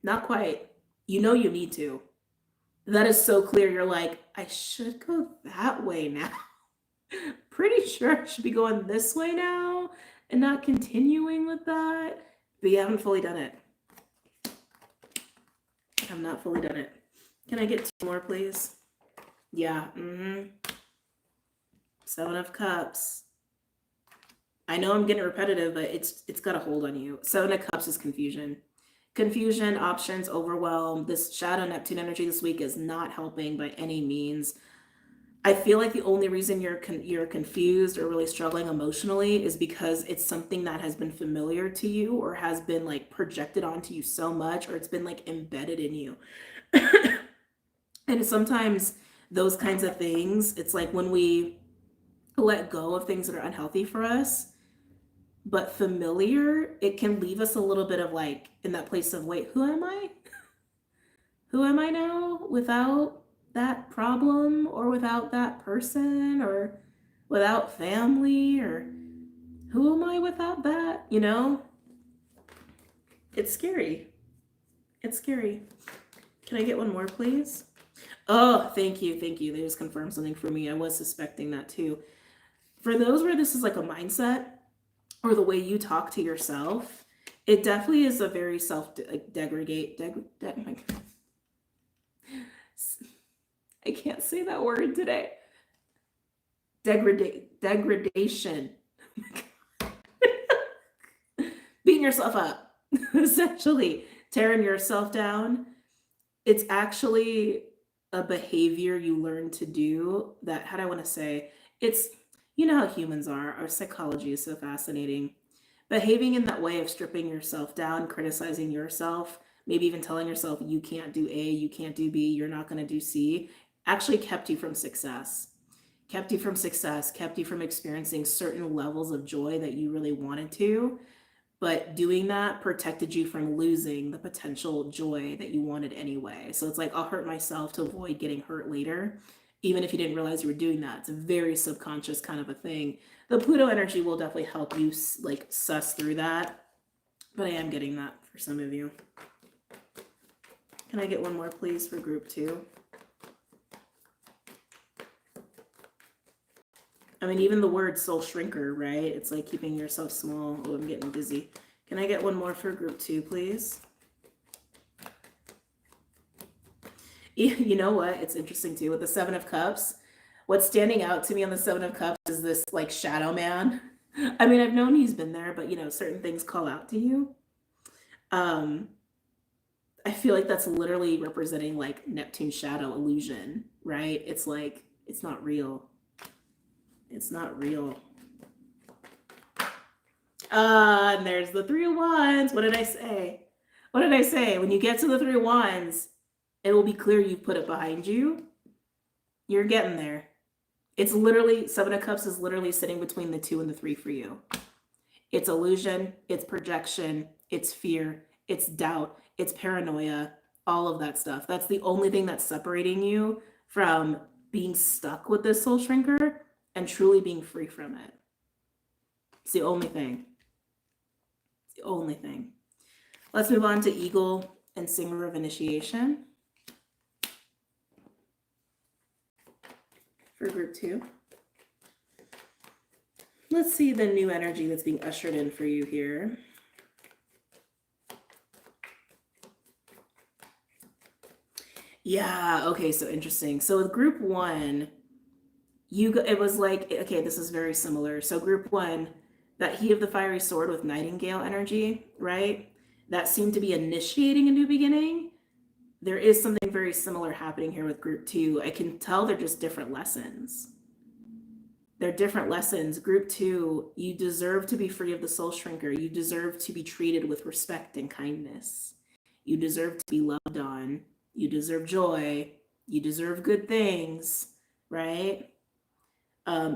Not quite. You know you need to. That is so clear. You're like, I should go that way now. Pretty sure I should be going this way now and not continuing with that. But you haven't fully done it. I've not fully done it. Can I get 2 more, please? Yeah. Seven of Cups. I know I'm getting repetitive, but it's got a hold on you. Seven of Cups is confusion. Confusion, options, overwhelm. This shadow Neptune energy this week is not helping by any means. I feel like the only reason you're confused or really struggling emotionally is because it's something that has been familiar to you or has been like projected onto you so much, or it's been like embedded in you. And sometimes those kinds of things, it's like when we let go of things that are unhealthy for us, but familiar, it can leave us a little bit of like in that place of, wait, who am I? Who am I now without that problem or without that person or without family, or who am I without that? You know, it's scary. It's scary. Can I get one more, please? Oh, thank you. Thank you. They just confirmed something for me. I was suspecting that too. For those where this is like a mindset or the way you talk to yourself, it definitely is a very I can't say that word today. Degradation. Beating yourself up, essentially tearing yourself down. It's actually a behavior you learn to do that, how do I want to say, it's, you know how humans are, our psychology is so fascinating. Behaving in that way of stripping yourself down, criticizing yourself, maybe even telling yourself you can't do A, you can't do B, you're not going to do C, actually kept you from success. Kept you from success, kept you from experiencing certain levels of joy that you really wanted to. But doing that protected you from losing the potential joy that you wanted anyway. So it's like, I'll hurt myself to avoid getting hurt later, even if you didn't realize you were doing that. It's a very subconscious kind of a thing. The Pluto energy will definitely help you like suss through that. But I am getting that for some of you. Can I get one more, please, for group 2? I mean, even the word soul shrinker, right? It's like keeping yourself small. Oh, I'm getting busy. Can I get one more for group 2, please? You know what? It's interesting too with the Seven of Cups. What's standing out to me on the Seven of Cups is this like shadow man. I mean, I've known he's been there, but you know, certain things call out to you. I feel like that's literally representing like Neptune shadow illusion, right? It's like, it's not real. It's not real. And there's the Three of Wands. What did I say? What did I say? When you get to the Three of Wands, it will be clear you've put it behind you. You're getting there. It's literally, Seven of Cups is literally sitting between the 2 and the 3 for you. It's illusion, it's projection, it's fear, it's doubt, it's paranoia, all of that stuff. That's the only thing that's separating you from being stuck with this soul shrinker and truly being free from it. It's the only thing. It's the only thing. Let's move on to Eagle and Singer of Initiation for group 2. Let's see the new energy that's being ushered in for you here. Yeah, okay, so interesting. So with group 1, it was like, okay, this is very similar. So group 1, that He of the Fiery Sword with Nightingale energy, right? That seemed to be initiating a new beginning. There is something very similar happening here with group 2. I can tell they're just different lessons. They're different lessons. Group 2, you deserve to be free of the soul shrinker. You deserve to be treated with respect and kindness. You deserve to be loved on. You deserve joy. You deserve good things, right?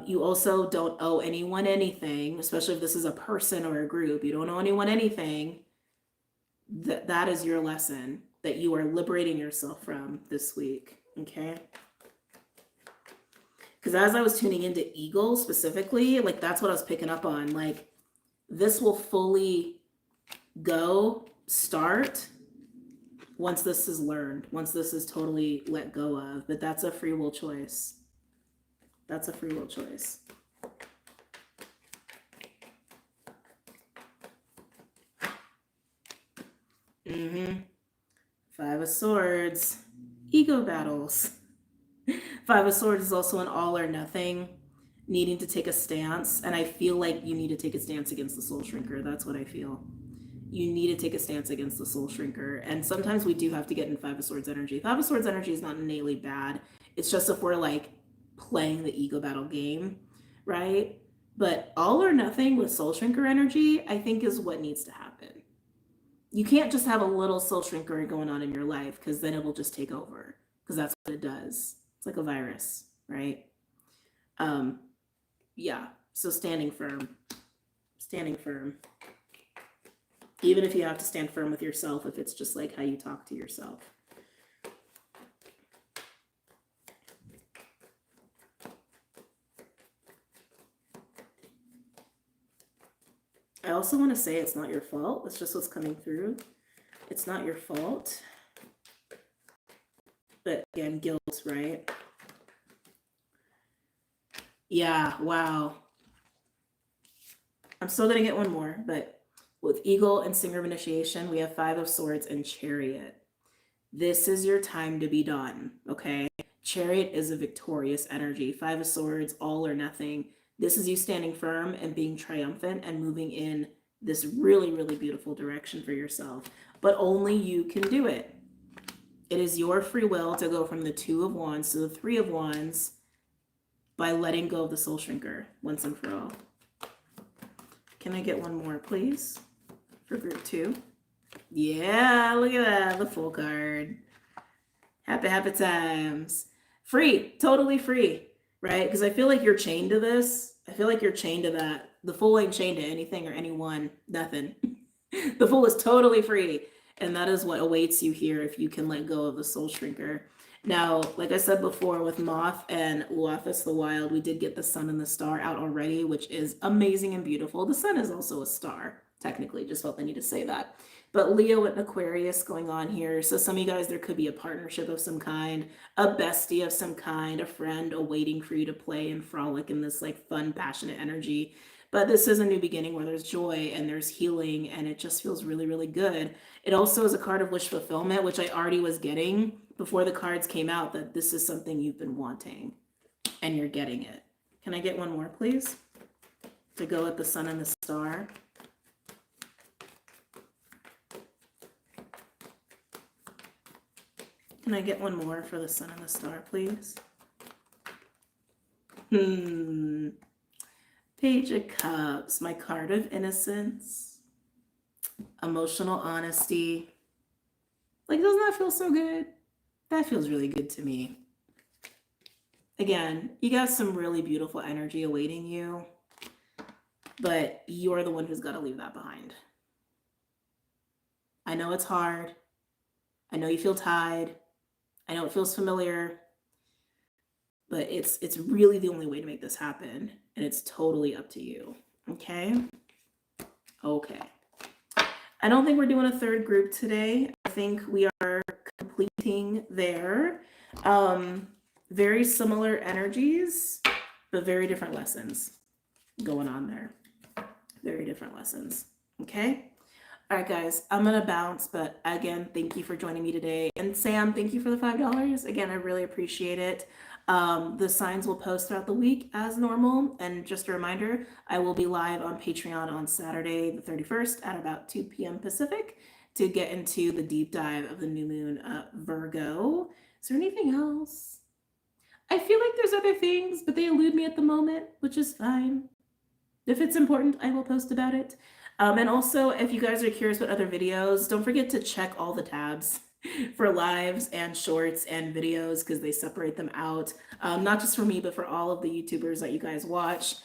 You also don't owe anyone anything, especially if this is a person or a group. You don't owe anyone anything. That is your lesson that you are liberating yourself from this week, okay? Because as I was tuning into Eagle specifically, like that's what I was picking up on. Like this will fully start once this is learned, once this is totally let go of. But that's a free will choice. That's a free will choice. Five of Swords, ego battles. Five of Swords is also an all or nothing, needing to take a stance. And I feel like you need to take a stance against the soul shrinker. That's what I feel. You need to take a stance against the soul shrinker. And sometimes we do have to get in Five of Swords energy. Five of Swords energy is not innately bad. It's just if we're like playing the ego battle game, right? But all or nothing with soul shrinker energy, I think is what needs to happen. You can't just have a little soul shrinker going on in your life because then it will just take over, because that's what it does. It's like a virus, right? Yeah, so standing firm. Even if you have to stand firm with yourself, if it's just like how you talk to yourself. I also want to say it's not your fault. It's just what's coming through. It's not your fault. But again, guilt, right? Yeah, wow. I'm still going to get one more, but with Eagle and Singer of Initiation, we have Five of Swords and Chariot. This is your time to be done, okay? Chariot is a victorious energy. Five of Swords, all or nothing. This is you standing firm and being triumphant and moving in this really, really beautiful direction for yourself. But only you can do it. It is your free will to go from the Two of Wands to the Three of Wands by letting go of the soul shrinker once and for all. Can I get one more, please, for group 2? Yeah, look at that, the full card. Happy times. Free, totally free, right? Because I feel like you're chained to this. I feel like you're chained to that. The Fool ain't chained to anything or anyone, nothing. The Fool is totally free. And that is what awaits you here if you can let go of the soul shrinker. Now, like I said before, with Moth and Luathis the Wild, we did get the Sun and the Star out already, which is amazing and beautiful. The Sun is also a star, technically. Just felt the need to say that. But Leo and Aquarius going on here. So some of you guys, there could be a partnership of some kind, a bestie of some kind, a friend awaiting for you to play and frolic in this like fun, passionate energy. But this is a new beginning where there's joy and there's healing and it just feels really, really good. It also is a card of wish fulfillment, which I already was getting before the cards came out, that this is something you've been wanting and you're getting it. Can I get one more, please? To go with the Sun and the Star. Can I get one more for the Sun and the Star, please? Page of Cups, my card of innocence, emotional honesty. Like, doesn't that feel so good? That feels really good to me. Again, you got some really beautiful energy awaiting you, but you're the one who's got to leave that behind. I know it's hard. I know you feel tied. I know it feels familiar, but it's really the only way to make this happen, and it's totally up to you, okay? Okay. I don't think we're doing a third group today. I think we are completing there. Very similar energies, but very different lessons going on there. Very different lessons, okay? All right, guys, I'm going to bounce, but again, thank you for joining me today. And Sam, thank you for the $5. Again, I really appreciate it. The signs will post throughout the week as normal. And just a reminder, I will be live on Patreon on Saturday, the 31st at about 2 p.m. Pacific to get into the deep dive of the new moon Virgo. Is there anything else? I feel like there's other things, but they elude me at the moment, which is fine. If it's important, I will post about it. And also, if you guys are curious about other videos, don't forget to check all the tabs for lives and shorts and videos because they separate them out. Not just for me, but for all of the YouTubers that you guys watch.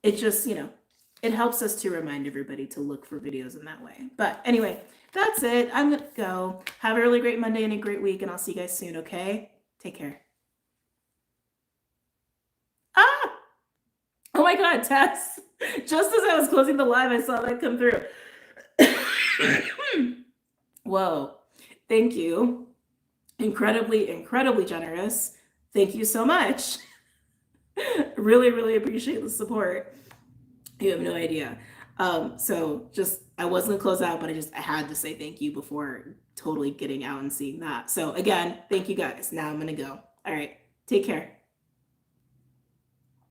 It just, it helps us to remind everybody to look for videos in that way. But anyway, that's it. I'm going to go. Have a really great Monday and a great week, and I'll see you guys soon, okay? Take care. Ah! Oh my God, Tess. Just as I was closing the live, I saw that come through. Whoa. Thank you. Incredibly, incredibly generous. Thank you so much. Really, really appreciate the support. You have no idea. So just, I wasn't gonna close out, but I had to say thank you before totally getting out and seeing that. So again, thank you guys. Now I'm gonna go. All right, take care.